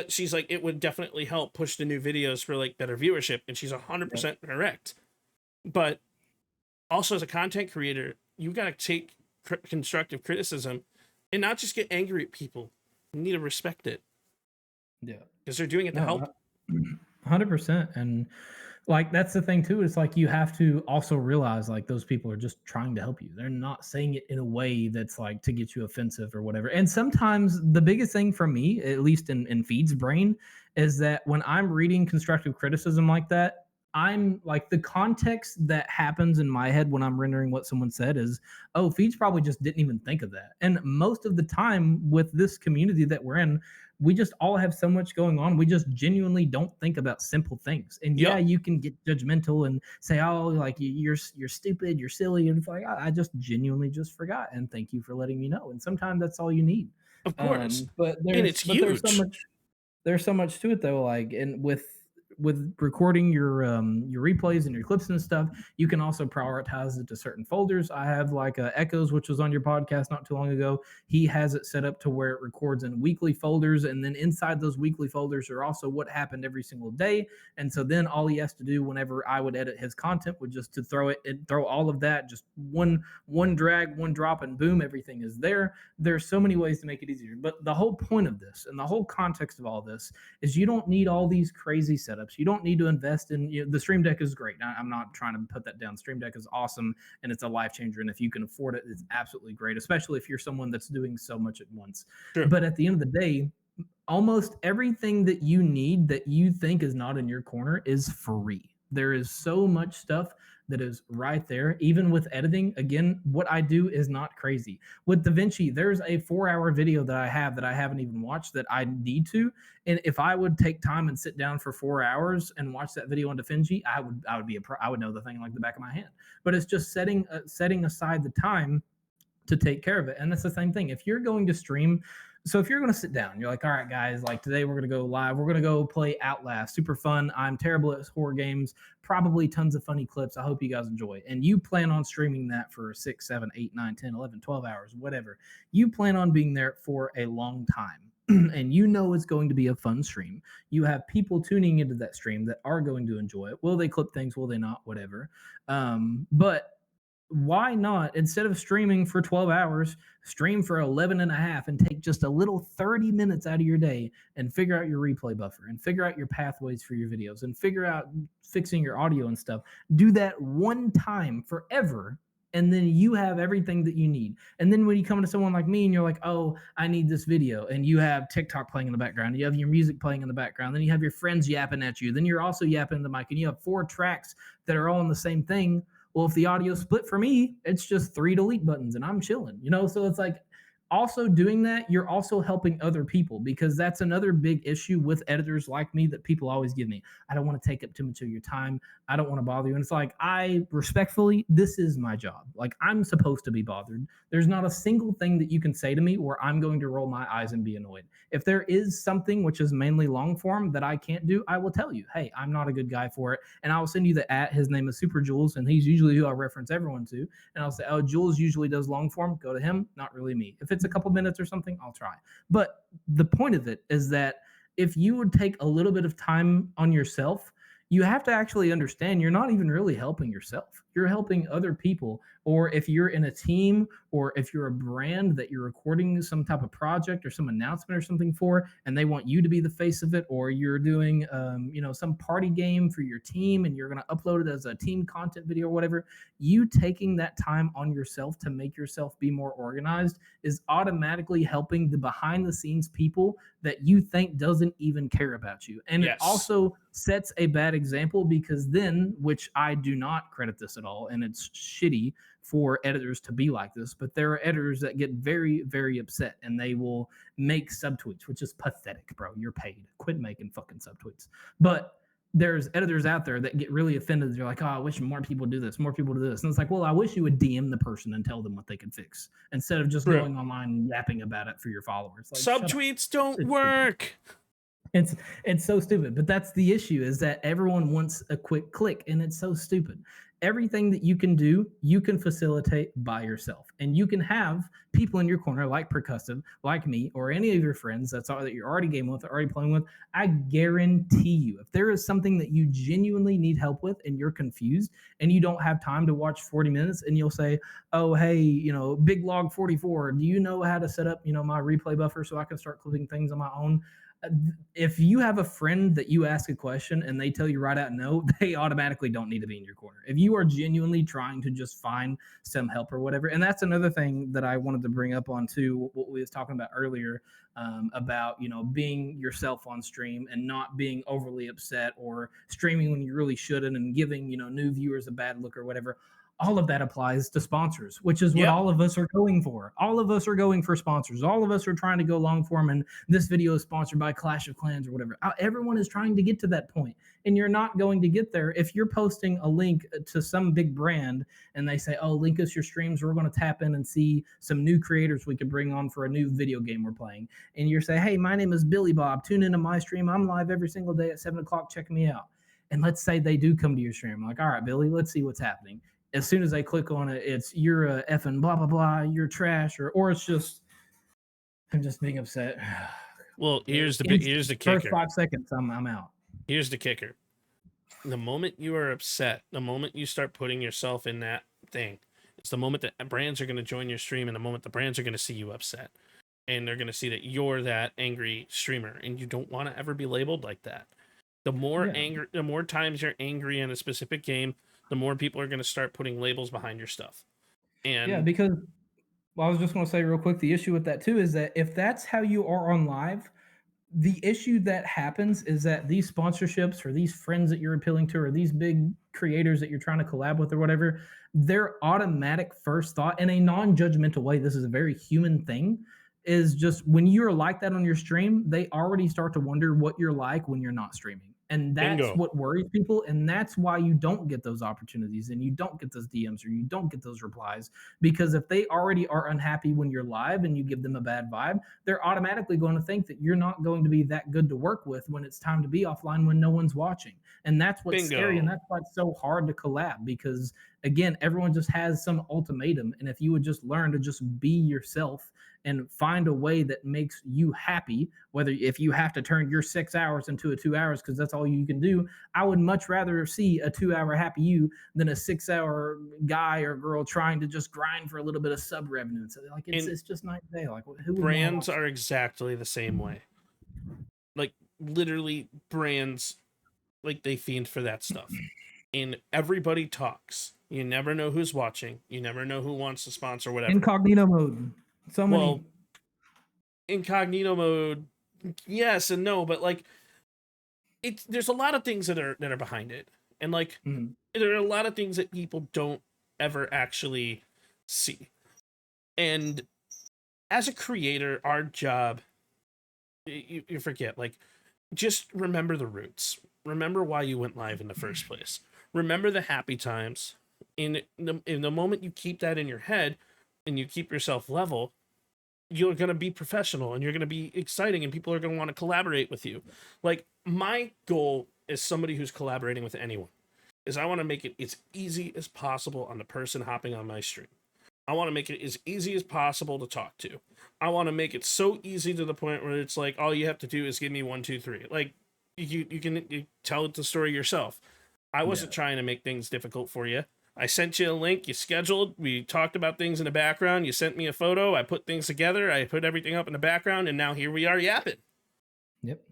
she's like, it would definitely help push the new videos for like better viewership. And she's 100% correct. But also as a content creator, you got to take constructive criticism and not just get angry at people. You need to respect it. Yeah. Because they're doing it to help. 100%. And like, that's the thing too. It's like, you have to also realize like those people are just trying to help you. They're not saying it in a way that's like to get you offensive or whatever. And sometimes the biggest thing for me, at least in Feed's brain, is that when I'm reading constructive criticism like that, I'm like, the context that happens in my head when I'm rendering what someone said is, oh, Feeds probably just didn't even think of that. And most of the time with this community that we're in, we just all have so much going on. We just genuinely don't think about simple things. And yeah, you can get judgmental and say, oh, like you're stupid, you're silly. And it's like, I just genuinely just forgot. And thank you for letting me know. And sometimes that's all you need. Of course. But it's huge. There's so much to it though. Like, and with recording your replays and your clips and stuff, you can also prioritize it to certain folders. I have like Echoes, which was on your podcast not too long ago. He has it set up to where it records in weekly folders, and then inside those weekly folders are also what happened every single day. And so then all he has to do whenever I would edit his content would just to throw all of that, just one drag, one drop, and boom, everything is there. There's so many ways to make it easier. But the whole point of this and the whole context of all this is you don't need all these crazy setups. You don't need to invest in, the Stream Deck is great. I'm not trying to put that down. Stream Deck is awesome and it's a life changer. And if you can afford it, it's absolutely great, especially if you're someone that's doing so much at once. Sure. But at the end of the day, almost everything that you need that you think is not in your corner is free. There is so much stuff that is right there. Even with editing, again, what I do is not crazy. With DaVinci, there's a 4-hour video that I haven't even watched that I need to. And if I would take time and sit down for 4 hours and watch that video on DaVinci, I would know the thing like the back of my hand. But it's just setting aside the time to take care of it. And it's the same thing. If you're going to stream, so if you're going to sit down, you're like, all right, guys, like today we're going to go live. We're going to go play Outlast. Super fun. I'm terrible at horror games. Probably tons of funny clips. I hope you guys enjoy. And you plan on streaming that for 6, 7, 8, 9, 10, 11, 12 hours, whatever. You plan on being there for a long time. And you know it's going to be a fun stream. You have people tuning into that stream that are going to enjoy it. Will they clip things? Will they not? Whatever. But why not, instead of streaming for 12 hours, stream for 11 and a half and take just a little 30 minutes out of your day and figure out your replay buffer and figure out your pathways for your videos and figure out fixing your audio and stuff. Do that one time forever, and then you have everything that you need. And then when you come to someone like me and you're like, oh, I need this video, and you have TikTok playing in the background, you have your music playing in the background, then you have your friends yapping at you, then you're also yapping in the mic, and you have 4 tracks that are all in the same thing. Well, if the audio split for me, it's just 3 delete buttons and I'm chilling, So it's like, also doing that, you're also helping other people, because that's another big issue with editors like me that people always give me. I don't want to take up too much of your time. I don't want to bother you. And it's like, I respectfully, this is my job. Like, I'm supposed to be bothered. There's not a single thing that you can say to me where I'm going to roll my eyes and be annoyed. If there is something, which is mainly long form, that I can't do, I will tell you, hey, I'm not a good guy for it. And I will send you the @ his name is Super Jules, and he's usually who I reference everyone to. And I'll say, oh, Jules usually does long form. Go to him, not really me. If it's a couple minutes or something, I'll try. But the point of it is that if you would take a little bit of time on yourself, you have to actually understand you're not even really helping yourself. You're helping other people. Or if you're in a team, or if you're a brand that you're recording some type of project or some announcement or something for, and they want you to be the face of it, or you're doing, some party game for your team and you're going to upload it as a team content video or whatever, you taking that time on yourself to make yourself be more organized is automatically helping the behind the scenes people that you think doesn't even care about you. And It also sets a bad example, because then, which I do not credit this at all, and it's shitty for editors to be like this, but there are editors that get very, very upset and they will make subtweets, which is pathetic, bro. You're paid. Quit making fucking subtweets. But there's editors out there that get really offended. They're like, oh, I wish more people do this, more people do this. And it's like, well, I wish you would DM the person and tell them what they could fix, instead of just going online and yapping about it for your followers. Like, subtweets don't work. It's so stupid. But that's the issue, is that everyone wants a quick click, and it's so stupid. Everything that you can do, you can facilitate by yourself. And you can have people in your corner like Percussive, like me, or any of your friends that you're already gaming with, or already playing with. I guarantee you, if there is something that you genuinely need help with and you're confused and you don't have time to watch 40 minutes, and you'll say, oh, hey, Big Log 44, do you know how to set up, my replay buffer so I can start clipping things on my own? if you have a friend that you ask a question and they tell you right out no, they automatically don't need to be in your corner. If you are genuinely trying to just find some help or whatever, and that's another thing that I wanted to bring up on too, what we was talking about earlier, about, you know, being yourself on stream and not being overly upset or streaming when you really shouldn't and giving, you know, new viewers a bad look or whatever. All of that applies to sponsors, which is what all of us are going for. All of us are going for sponsors. All of us are trying to go long form, and this video is sponsored by Clash of Clans or whatever. Everyone is trying to get to that point, and you're not going to get there if you're posting a link to some big brand and they say, oh, link us your streams. We're going to tap in and see some new creators we could bring on for a new video game we're playing. And you're saying, hey, my name is Billy Bob. Tune into my stream. I'm live every single day at 7 o'clock. Check me out. And let's say they do come to your stream. I'm like, all right, Billy, let's see what's happening. As soon as they click on it, it's you're a effing blah, blah, blah, you're trash, or it's just, I'm just being upset. Well, here's the kicker. First 5 seconds, I'm out. Here's the kicker. The moment you are upset, the moment you start putting yourself in that thing, it's the moment that brands are going to join your stream, and the moment the brands are going to see you upset. And they're going to see that you're that angry streamer, and you don't want to ever be labeled like that. The more anger, the more times you're angry in a specific game, the more people are going to start putting labels behind your stuff. And yeah, because I was just going to say real quick, the issue with that too is that if that's how you are on live, the issue that happens is that these sponsorships or these friends that you're appealing to or these big creators that you're trying to collab with or whatever, their automatic first thought in a non-judgmental way, this is a very human thing, is just when you're like that on your stream, they already start to wonder what you're like when you're not streaming. And that's what worries people. And that's why you don't get those opportunities and you don't get those DMs or you don't get those replies. Because if they already are unhappy when you're live and you give them a bad vibe, they're automatically going to think that you're not going to be that good to work with when it's time to be offline when no one's watching. And that's what's scary. And that's why it's so hard to collab because, again, everyone just has some ultimatum. And if you would just learn to just be yourself and find a way that makes you happy, whether if you have to turn your 6 hours into a 2 hours because that's all you can do, I would much rather see a 2 hour happy you than a 6 hour guy or girl trying to just grind for a little bit of sub revenue. So like it's just night and day. Like who brands are exactly the same way. Like literally brands, like they fiend for that stuff. And everybody talks. You never know who's watching. You never know who wants to sponsor whatever. Incognito mode. Well, incognito mode, yes and no, but like there's a lot of things that are behind it, and like there are a lot of things that people don't ever actually see. And as a creator, our job, you forget, like, just remember the roots. Remember why you went live in the first place. Remember the happy times. In the moment you keep that in your head and you keep yourself level, you're going to be professional and you're going to be exciting and people are going to want to collaborate with you. Like, my goal as somebody who's collaborating with anyone is I want to make it as easy as possible on the person hopping on my stream. I want to make it as easy as possible to talk to. I want to make it so easy to the point where it's like, all you have to do is give me 1, 2, 3. Like, you can tell the story yourself. I wasn't trying to make things difficult for you. I sent you a link, you scheduled, we talked about things in the background, you sent me a photo, I put things together, I put everything up in the background, and now here we are yapping. Yep.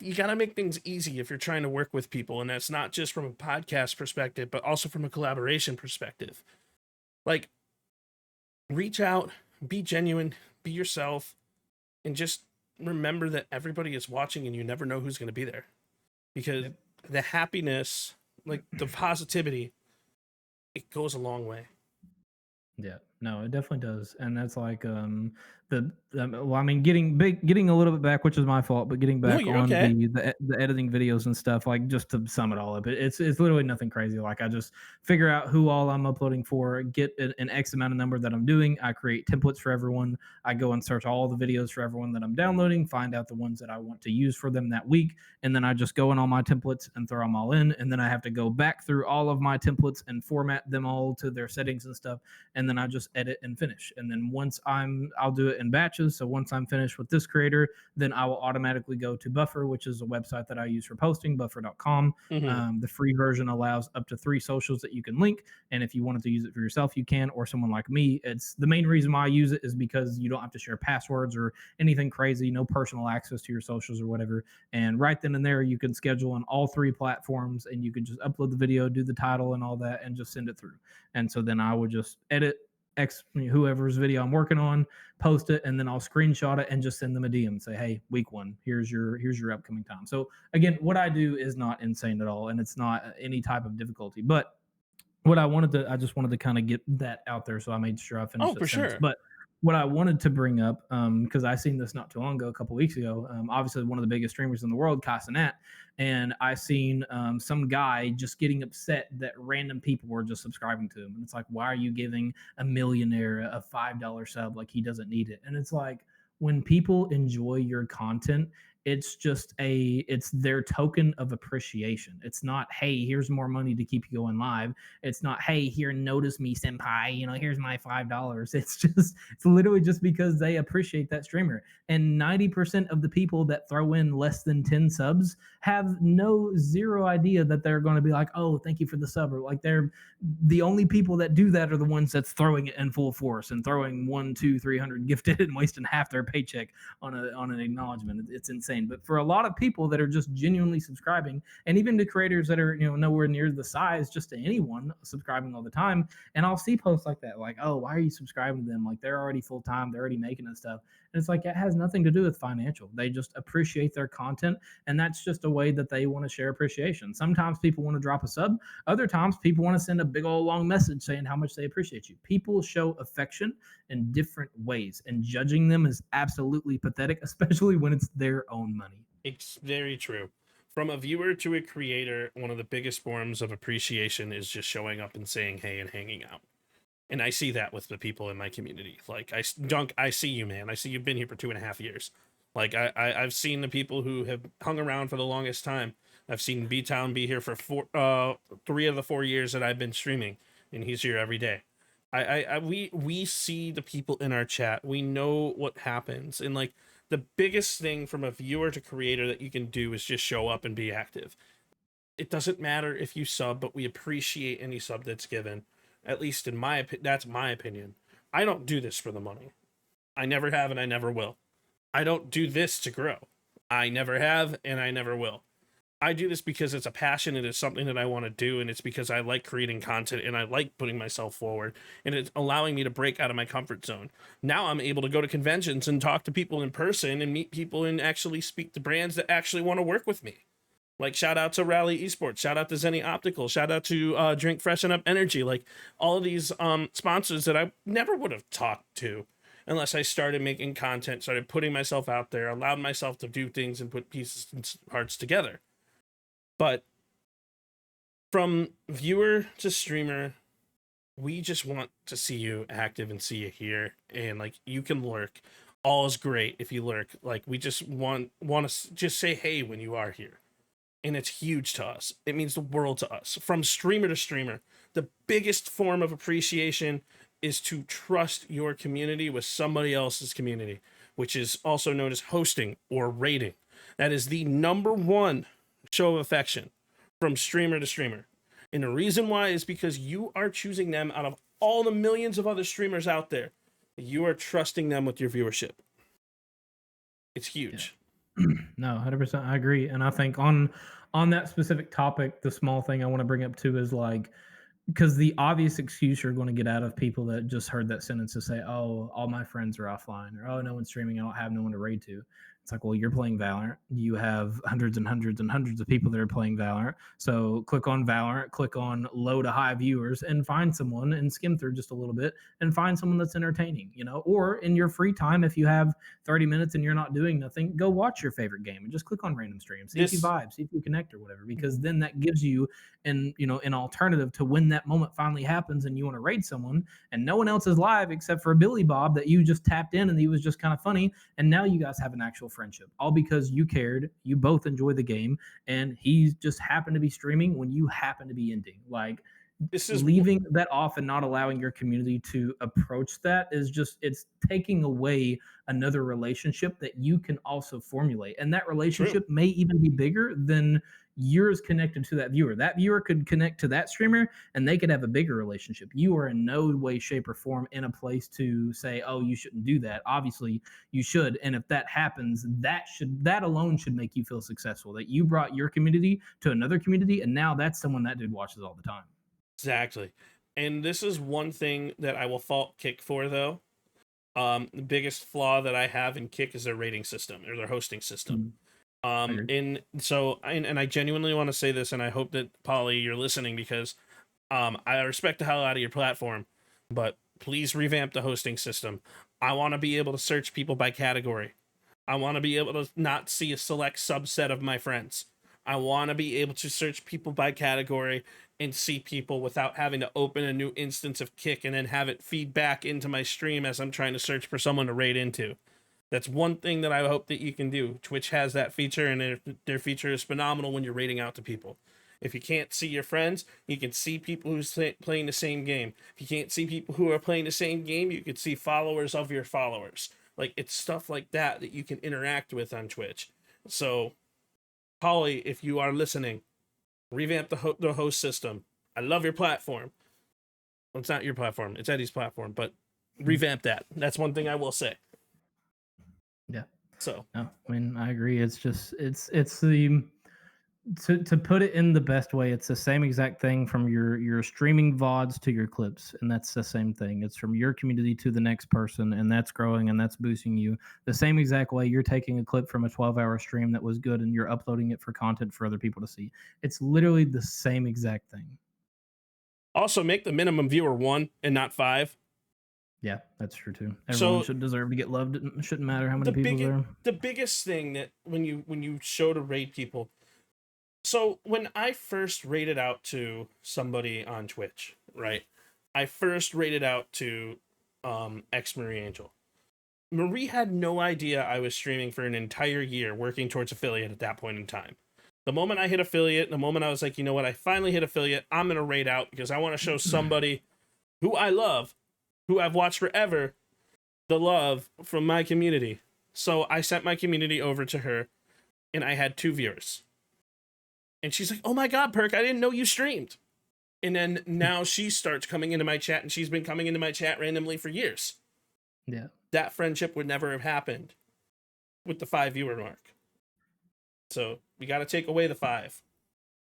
You gotta make things easy if you're trying to work with people, and that's not just from a podcast perspective, but also from a collaboration perspective. Like, reach out, be genuine, be yourself, and just remember that everybody is watching and you never know who's gonna be there. Because the happiness, like the positivity, it goes a long way. Yeah, no, it definitely does. And that's like well, I mean, getting a little bit back, which is my fault, but getting back on the editing videos and stuff, like, just to sum it all up, it's literally nothing crazy. Like, I just figure out who all I'm uploading for, get an X amount of number that I'm doing. I create templates for everyone. I go and search all the videos for everyone that I'm downloading, find out the ones that I want to use for them that week, and then I just go in all my templates and throw them all in, and then I have to go back through all of my templates and format them all to their settings and stuff, and then I just edit and finish. And then once I'll do it in batches. So once I'm finished with this creator, then I will automatically go to Buffer, which is a website that I use for posting, buffer.com. The free version allows up to 3 socials that you can link. And if you wanted to use it for yourself, you can, or someone like me. It's the main reason why I use it is because you don't have to share passwords or anything crazy, no personal access to your socials or whatever. And right then and there, you can schedule on all 3 platforms, and you can just upload the video, do the title and all that, and just send it through. And so then I would just edit whoever's video I'm working on, post it, and then I'll screenshot it and just send them a DM and say, hey, week 1, here's your upcoming time. So again, what I do is not insane at all, and it's not any type of difficulty. But what I just wanted to kind of get that out there, so I made sure I finished. Oh, for sure. But what I wanted to bring up, because I seen this not too long ago, a couple weeks ago, obviously one of the biggest streamers in the world, Casanat, and I seen some guy just getting upset that random people were just subscribing to him. And it's like, why are you giving a millionaire a $5 sub? Like, he doesn't need it. And it's like, when people enjoy your content, it's their token of appreciation. It's not, hey, here's more money to keep you going live. It's not, hey, here, notice me, senpai, here's my $5. It's literally just because they appreciate that streamer. And 90% of the people that throw in less than 10 subs have zero idea that they're going to be like, oh, thank you for the sub. Or like, they're the only people that do that are the ones that's throwing it in full force and throwing 100, 200, 300 gifted and wasting half their paycheck on an acknowledgement. It's insane. But for a lot of people that are just genuinely subscribing, and even to creators that are nowhere near the size, just to anyone subscribing all the time, and I'll see posts like that, like, oh, why are you subscribing to them? Like, they're already full time, they're already making this stuff. And it's like, it has nothing to do with financial. They just appreciate their content, and that's just a way that they want to share appreciation. Sometimes people want to drop a sub. Other times people want to send a big old long message saying how much they appreciate you. People show affection in different ways, and judging them is absolutely pathetic, especially when it's their own money. It's very true. From a viewer to a creator, one of the biggest forms of appreciation is just showing up and saying hey and hanging out. And I see that with the people in my community. Like, Dunk, I see you, man. I see you've been here for 2.5 years. Like, I've seen the people who have hung around for the longest time. I've seen B-Town be here for 3 of the 4 years that I've been streaming, and he's here every day. We see the people in our chat. We know what happens. And like, the biggest thing from a viewer to creator that you can do is just show up and be active. It doesn't matter if you sub, but we appreciate any sub that's given. At least in my opinion, that's my opinion. I don't do this for the money. I never have, and I never will. I don't do this to grow. I never have, and I never will. I do this because it's a passion. It is something that I want to do, and it's because I like creating content, and I like putting myself forward, and it's allowing me to break out of my comfort zone. Now I'm able to go to conventions and talk to people in person and meet people and actually speak to brands that actually want to work with me. Like, shout out to Rally Esports, shout out to Zenny Optical, shout out to Drink Freshen Up Energy. Like, all of these sponsors that I never would have talked to unless I started making content, started putting myself out there, allowed myself to do things and put pieces and parts together. But from viewer to streamer, we just want to see you active and see you here. And like, you can lurk. All is great if you lurk. Like, we just want to just say hey when you are here. And it's huge to us. It means the world to us. From streamer to streamer, the biggest form of appreciation is to trust your community with somebody else's community, which is also known as hosting or rating. That is the #1 show of affection from streamer to streamer. And the reason why is because you are choosing them out of all the millions of other streamers out there. You are trusting them with your viewership. It's huge. Yeah. No, 100%. I agree. And I think on that specific topic, the small thing I want to bring up too is like, because the obvious excuse you're going to get out of people that just heard that sentence to say, oh, all my friends are offline, or oh, no one's streaming, I don't have no one to raid to. It's like, well, you're playing Valorant. You have hundreds and hundreds and hundreds of people that are playing Valorant. So click on Valorant, click on low to high viewers, and find someone and skim through just a little bit and find someone that's entertaining, or in your free time, if you have 30 minutes and you're not doing nothing, go watch your favorite game and just click on random streams, see if you vibe, see if you connect or whatever, because then that gives you an alternative to when that moment finally happens and you want to raid someone and no one else is live except for Billy Bob that you just tapped in and he was just kind of funny. And now you guys have an actual friendship, all because you cared, you both enjoy the game, and he just happened to be streaming when you happen to be ending. Like, This is leaving that off and not allowing your community to approach that is just, it's taking away another relationship that you can also formulate. And that relationship may even be bigger than yours connected to that viewer. That viewer could connect to that streamer and they could have a bigger relationship. You are in no way, shape, or form in a place to say, oh, you shouldn't do that. Obviously, you should. And if that happens, that alone should make you feel successful. That you brought your community to another community, and now that's someone that dude watches all the time. Exactly. And this is one thing that I will fault Kick for, though. The biggest flaw that I have in Kick is their rating system or their hosting system. And so I genuinely want to say this, and I hope that Polly, you're listening, because I respect the hell out of your platform, but please revamp the hosting system. I want to be able to search people by category. I want to be able to not see a select subset of my friends. I want to be able to search people by category and see people without having to open a new instance of Kick and then have it feed back into my stream as I'm trying to search for someone to raid into. That's one thing that I hope that you can do. Twitch has that feature, and their feature is phenomenal when you're raiding out to people. If you can't see your friends, you can see people who's playing the same game. If you can't see people who are playing the same game, you can see followers of your followers. Like, it's stuff like that you can interact with on Twitch. So, Polly, if you are listening, revamp the host system. I love your platform. Well, it's not your platform. It's Eddie's platform, but revamp that. That's one thing I will say. Yeah. So, no, I mean, I agree. It's just, it's the, to put it in the best way, it's the same exact thing from your streaming VODs to your clips. And that's the same thing. It's from your community to the next person, and that's growing and that's boosting you. The same exact way you're taking a clip from a 12-hour stream that was good and you're uploading it for content for other people to see. It's literally the same exact thing. Also, make the minimum viewer 1 and not 5. Yeah, that's true too. Everyone should deserve to get loved. It shouldn't matter how many people there are. The biggest thing that when you show to raid people. So when I first raided out to somebody on Twitch, right? I first raided out to X Marie Angel. Marie had no idea I was streaming for an entire year, working towards affiliate at that point in time. The moment I hit affiliate, the moment I was like, you know what, I finally hit affiliate, I'm gonna raid out because I want to show somebody who I love, who I've watched forever, the love from my community. So I sent my community over to her, and I had 2 viewers. And she's like, oh my God, Perk, I didn't know you streamed. And then now she starts coming into my chat, and she's been coming into my chat randomly for years. Yeah. That friendship would never have happened with the 5 viewer mark. So we got to take away the 5.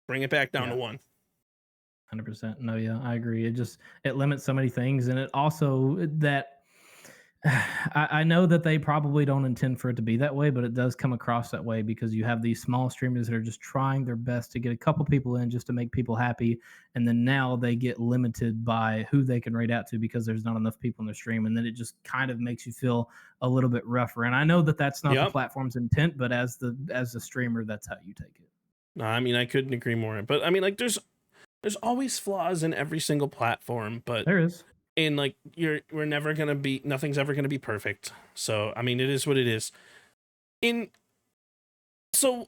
Bring it back down to 1. 100%. No, yeah, I agree. It limits so many things. And it also that I know that they probably don't intend for it to be that way, but it does come across that way because you have these small streamers that are just trying their best to get a couple people in just to make people happy. And then now they get limited by who they can raid out to because there's not enough people in their stream. And then it just kind of makes you feel a little bit rougher. And I know that that's not the platform's intent, but as the streamer, that's how you take it. No, I mean, I couldn't agree more. But I mean, like, there's always flaws in every single platform, but there is. And like nothing's ever gonna be perfect. So I mean, it is what it is.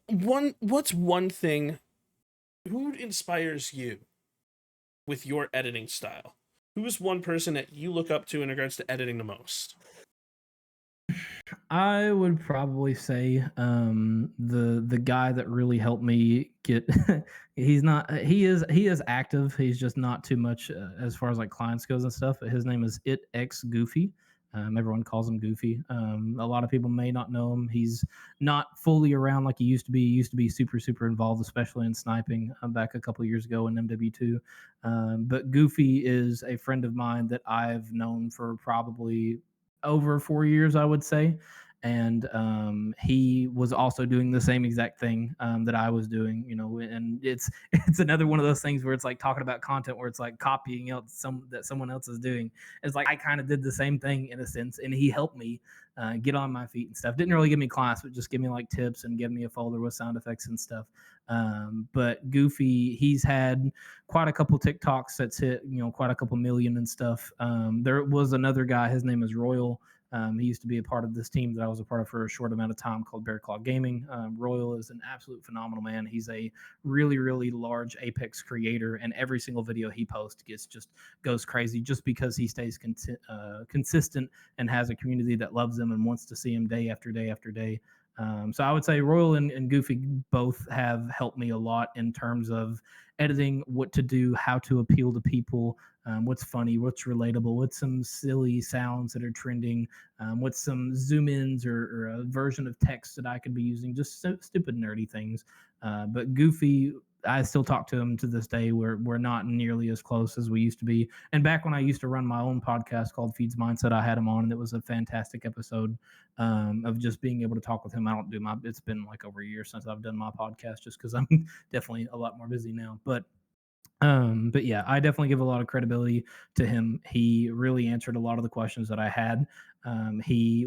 What's one thing? Who inspires you with your editing style? Who is one person that you look up to in regards to editing the most? I would probably say the guy that really helped me get he is active. He's just not too much as far as like clients goes and stuff. His name is TitleThe. Everyone calls him Goofy. A lot of people may not know him. He's not fully around like he used to be. He used to be super, super involved, especially in sniping back a couple of years ago in MW2. But Goofy is a friend of mine that I've known for probably over 4 years, I would say. And he was also doing the same exact thing that I was doing, you know, and it's another one of those things where it's like talking about content where it's like copying out that someone else is doing. It's like I kind of did the same thing in a sense, and he helped me get on my feet and stuff. Didn't really give me class, but just give me like tips and give me a folder with sound effects and stuff. But Goofy, he's had quite a couple TikToks that's hit, you know, quite a couple million and stuff. There was another guy, his name is Royal. He used to be a part of this team that I was a part of for a short amount of time called Bear Claw Gaming. Royal is an absolute phenomenal man. He's a really, really large Apex creator, and every single video he posts goes crazy just because he stays consistent and has a community that loves him and wants to see him day after day after day. So I would say Royal and Goofy both have helped me a lot in terms of editing, what to do, how to appeal to people, what's funny, what's relatable, what's some silly sounds that are trending, what's some zoom ins or a version of text that I could be using, just stupid nerdy things. But Goofy, I still talk to him to this day. We're not nearly as close as we used to be. And back when I used to run my own podcast called Feeds Mindset, I had him on, and it was a fantastic episode of just being able to talk with him. It's been like over a year since I've done my podcast, just because I'm definitely a lot more busy now. But yeah, I definitely give a lot of credibility to him. He really answered a lot of the questions that I had. He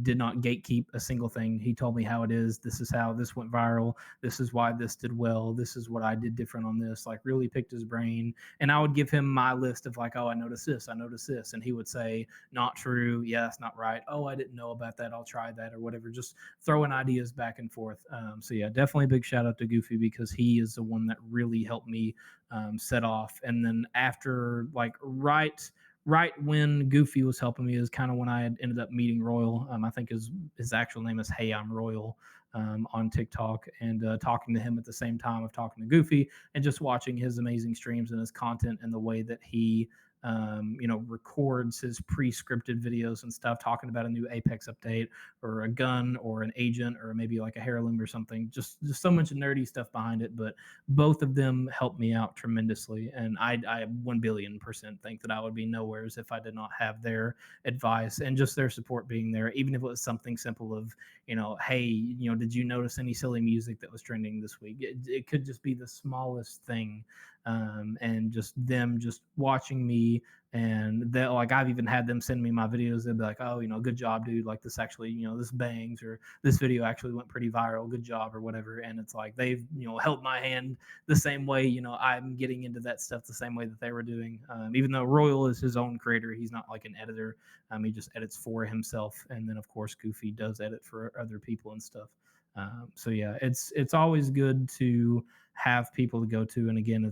did not gatekeep a single thing. He told me how it is. This is how this went viral. This is why this did well. This is what I did different on this. Like, really picked his brain. And I would give him my list of like, oh, I noticed this. And he would say, not true. Yeah, that's not right. Oh, I didn't know about that. I'll try that or whatever. Just throwing ideas back and forth. So yeah, definitely a big shout out to Goofy, because he is the one that really helped me set off. And then after, like, right when Goofy was helping me is kind of when I had ended up meeting Royal. I think his actual name is Hey I'm Royal on TikTok, and talking to him at the same time of talking to Goofy, and just watching his amazing streams and his content and the way that he records his pre-scripted videos and stuff, talking about a new Apex update or a gun or an agent or maybe like a heirloom or something. Just so much nerdy stuff behind it. But both of them helped me out tremendously, and I 1,000,000,000% think that I would be nowheres if I did not have their advice and just their support being there. Even if it was something simple of, hey, did you notice any silly music that was trending this week? It could just be the smallest thing. And just them just watching me, and that, like, I've even had them send me my videos. They'd be like, oh, good job, dude. Like, this actually, this bangs, or this video actually went pretty viral. Good job, or whatever. And it's like they've, held my hand the same way, I'm getting into that stuff the same way that they were doing. Even though Royal is his own creator, he's not like an editor. He just edits for himself. And then, of course, Goofy does edit for other people and stuff. So yeah, it's always good to have people to go to. And again,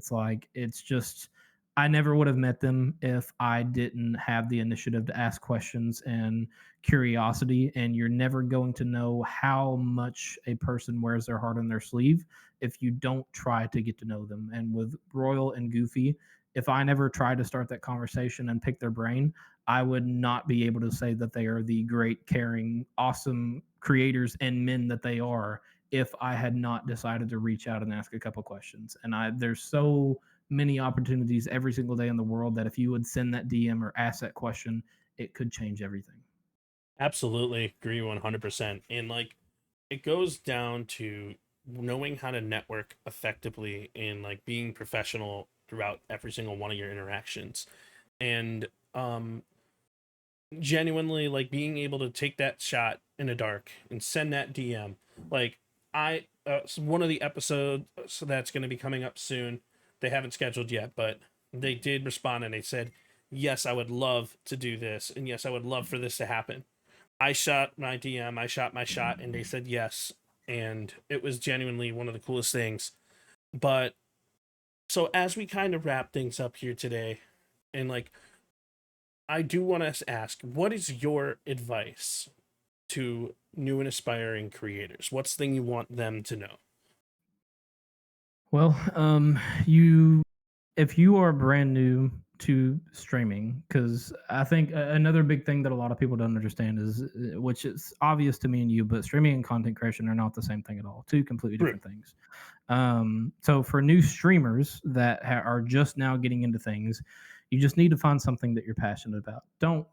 it's just, I never would have met them if I didn't have the initiative to ask questions and curiosity. And you're never going to know how much a person wears their heart on their sleeve if you don't try to get to know them. And with Royal and Goofy, if I never tried to start that conversation and pick their brain, I would not be able to say that they are the great, caring, awesome creators and men that they are if I had not decided to reach out and ask a couple questions. And there's so many opportunities every single day in the world that if you would send that DM or ask that question, it could change everything. Absolutely agree 100%. And like, it goes down to knowing how to network effectively and like being professional throughout every single one of your interactions. And genuinely, like, being able to take that shot in the dark and send that DM. Like, one of the episodes that's going to be coming up soon, they haven't scheduled yet, but they did respond and they said, yes, I would love to do this, and yes, I would love for this to happen. I shot my DM, I shot my shot, and they said yes, and it was genuinely one of the coolest things. But so as we kind of wrap things up here today, and like, I do want to ask, what is your advice to new and aspiring creators? What's the thing you want them to know? Well, if you are brand new to streaming, because I think another big thing that a lot of people don't understand is, which is obvious to me and you, but streaming and content creation are not the same thing at all. Two completely different things. So for new streamers that are just now getting into things, you just need to find something that you're passionate about. Don't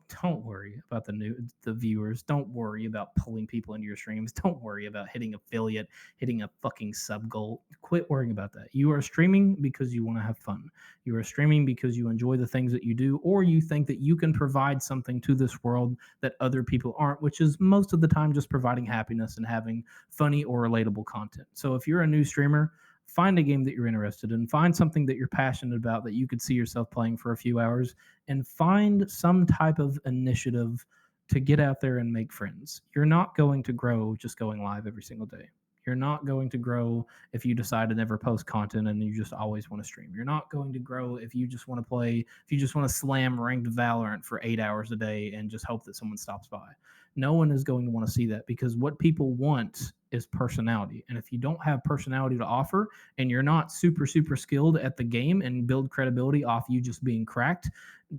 worry about the viewers. Don't worry about pulling people into your streams. Don't worry about hitting affiliate, hitting a fucking sub goal. Quit worrying about that. You are streaming because you want to have fun. You are streaming because you enjoy the things that you do, or you think that you can provide something to this world that other people aren't, which is most of the time just providing happiness and having funny or relatable content. So if you're a new streamer, find a game that you're interested in, find something that you're passionate about that you could see yourself playing for a few hours, and find some type of initiative to get out there and make friends. You're not going to grow just going live every single day. You're not going to grow if you decide to never post content and you just always want to stream. You're not going to grow if you just want to play, if you just want to slam ranked Valorant for 8 hours a day and just hope that someone stops by. No one is going to want to see that, because what people want is personality. And if you don't have personality to offer and you're not super, super skilled at the game and build credibility off you just being cracked,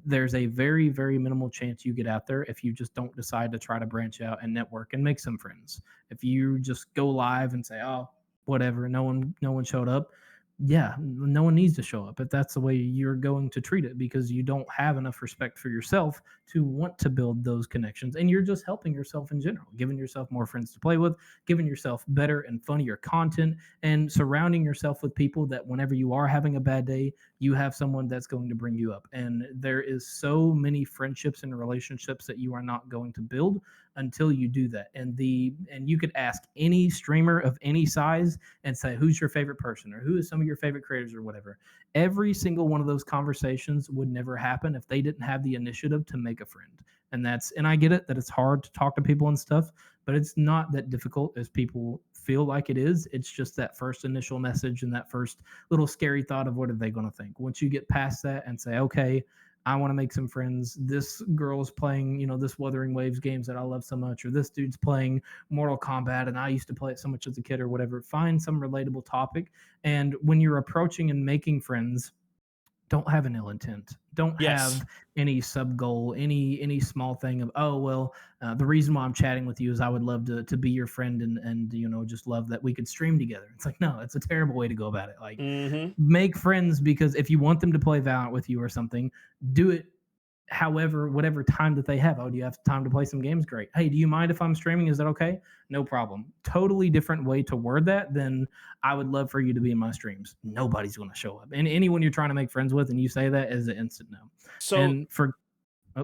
there's a very, very minimal chance you get out there if you just don't decide to try to branch out and network and make some friends. If you just go live and say, oh, whatever, no one showed up, yeah, no one needs to show up if that's the way you're going to treat it, because you don't have enough respect for yourself to want to build those connections. And you're just helping yourself in general, giving yourself more friends to play with, giving yourself better and funnier content, and surrounding yourself with people that whenever you are having a bad day, you have someone that's going to bring you up. And there is so many friendships and relationships that you are not going to build until you do that. And you could ask any streamer of any size and say, who's your favorite person, or who is some of your favorite creators, or whatever. Every single one of those conversations would never happen if they didn't have the initiative to make a friend. And I get it that it's hard to talk to people and stuff, but it's not that difficult as people feel like it is. It's just that first initial message and that first little scary thought of what are they going to think. Once you get past that and say, okay, I want to make some friends. This girl's playing, this Wuthering Waves games that I love so much, or this dude's playing Mortal Kombat and I used to play it so much as a kid, or whatever. Find some relatable topic. And when you're approaching and making friends, don't have an ill intent. Don't have any sub goal, any small thing of, oh, well, the reason why I'm chatting with you is I would love to be your friend and just love that we could stream together. It's like, no, it's a terrible way to go about it. Like, make friends, because if you want them to play Valorant with you or something, do it whatever time that they have. Oh, do you have time to play some games? Great. Hey, do you mind if I'm streaming? Is that okay? No problem. Totally different way to word that than I would love for you to be in my streams. Nobody's going to show up. And anyone you're trying to make friends with and you say that is an instant no. So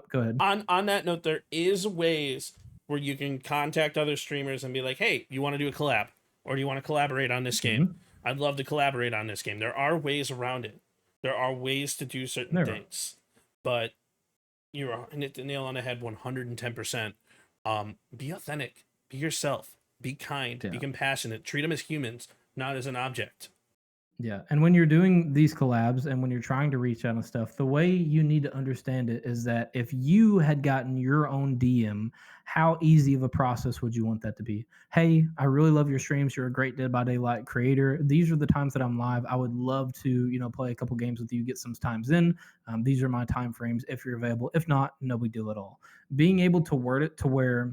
go ahead. On that note, there is ways where you can contact other streamers and be like, hey, you want to do a collab? Or do you want to collaborate on this game? I'd love to collaborate on this game. There are ways around it. There are ways to do certain things. But you're hitting the nail on the head 110%. Be authentic. Be yourself. Be kind. Be compassionate. Treat them as humans, not as an object. Yeah. And when you're doing these collabs and when you're trying to reach out and stuff, the way you need to understand it is that if you had gotten your own DM, how easy of a process would you want that to be? Hey, I really love your streams. You're a great Dead by Daylight creator. These are the times that I'm live. I would love to, play a couple games with you, get some times in. These are my time frames if you're available. If not, no big deal at all. Being able to word it to where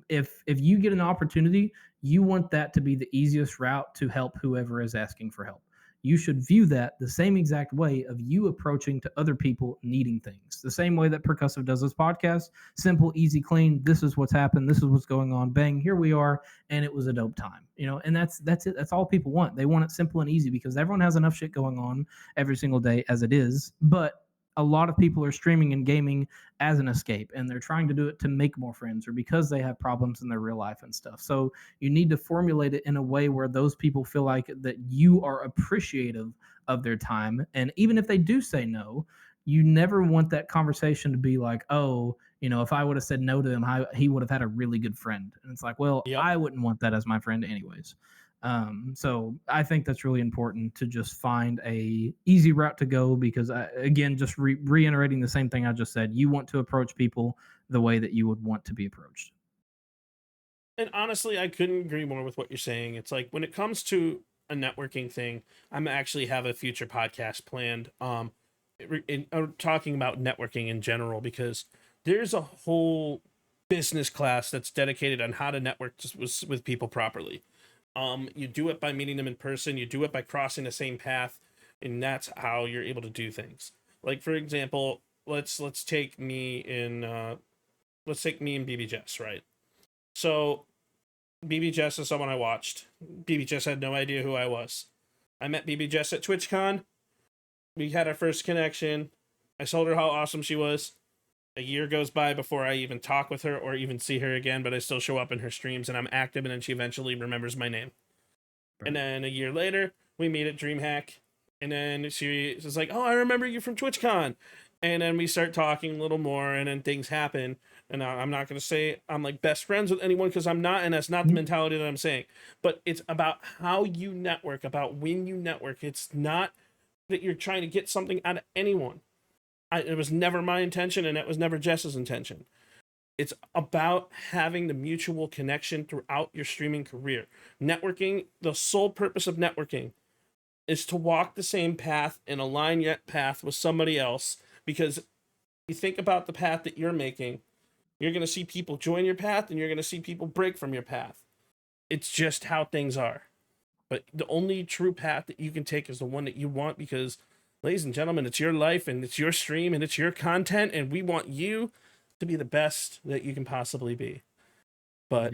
if you get an opportunity, you want that to be the easiest route to help whoever is asking for help. You should view that the same exact way of you approaching to other people needing things. The same way that Percussive does this podcast. Simple, easy, clean. This is what's happened. This is what's going on. Bang, here we are. And it was a dope time. And that's it. That's all people want. They want it simple and easy because everyone has enough shit going on every single day as it is. But a lot of people are streaming and gaming as an escape, and they're trying to do it to make more friends or because they have problems in their real life and stuff. So you need to formulate it in a way where those people feel like that you are appreciative of their time. And even if they do say no, you never want that conversation to be like, oh, if I would have said no to him, he would have had a really good friend. And it's like, well, I wouldn't want that as my friend anyways. So I think that's really important to just find a easy route to go because again, just reiterating the same thing I just said, you want to approach people the way that you would want to be approached. And honestly, I couldn't agree more with what you're saying. It's like when it comes to a networking thing, I'm actually have a future podcast planned, talking about networking in general, because there's a whole business class that's dedicated on how to network with people properly. You do it by meeting them in person. You do it by crossing the same path, and that's how you're able to do things. Like for example, let's take me and BB Jess, right? So BB Jess is someone I watched. BB Jess had no idea who I was. I met BB Jess at TwitchCon. We had our first connection. I told her how awesome she was. A year goes by before I even talk with her or even see her again, but I still show up in her streams and I'm active, and then she eventually remembers my name. Right. And then a year later, we meet at DreamHack, and then she is like, oh, I remember you from TwitchCon. And then we start talking a little more, and then things happen And I'm not going to say I'm like best friends with anyone, because I'm not, and that's not the mentality that I'm saying. But it's about how you network, about when you network. It's not that you're trying to get something out of anyone. It was never my intention, and it was never Jess's intention. It's about having the mutual connection throughout your streaming career. Networking, the sole purpose of networking is to walk the same path and align your path with somebody else, because you think about the path that you're making, you're going to see people join your path and you're going to see people break from your path. It's just how things are. But the only true path that you can take is the one that you want, because, ladies and gentlemen, it's your life and it's your stream and it's your content, and we want you to be the best that you can possibly be. But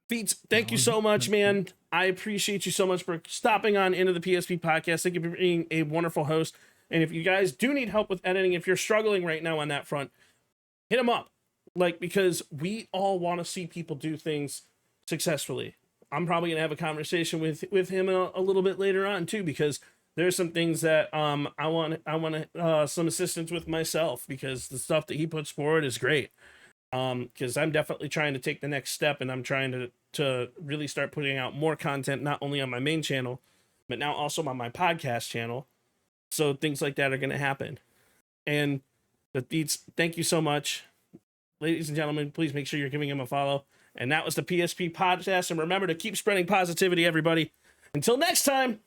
Feeds, thank you so much, man. I appreciate you so much for stopping on into the PSP podcast. Thank you for being a wonderful host. And if you guys do need help with editing, if you're struggling right now on that front, hit him up. Like, because we all want to see people do things successfully. I'm probably going to have a conversation with him a little bit later on too, because there's some things that I want some assistance with myself, because the stuff that he puts forward is great. Because I'm definitely trying to take the next step, and I'm trying to really start putting out more content, not only on my main channel, but now also on my podcast channel. So things like that are going to happen. And the Feeds, thank you so much. Ladies and gentlemen, please make sure you're giving him a follow. And that was the PSP Podcast. And remember to keep spreading positivity, everybody. Until next time.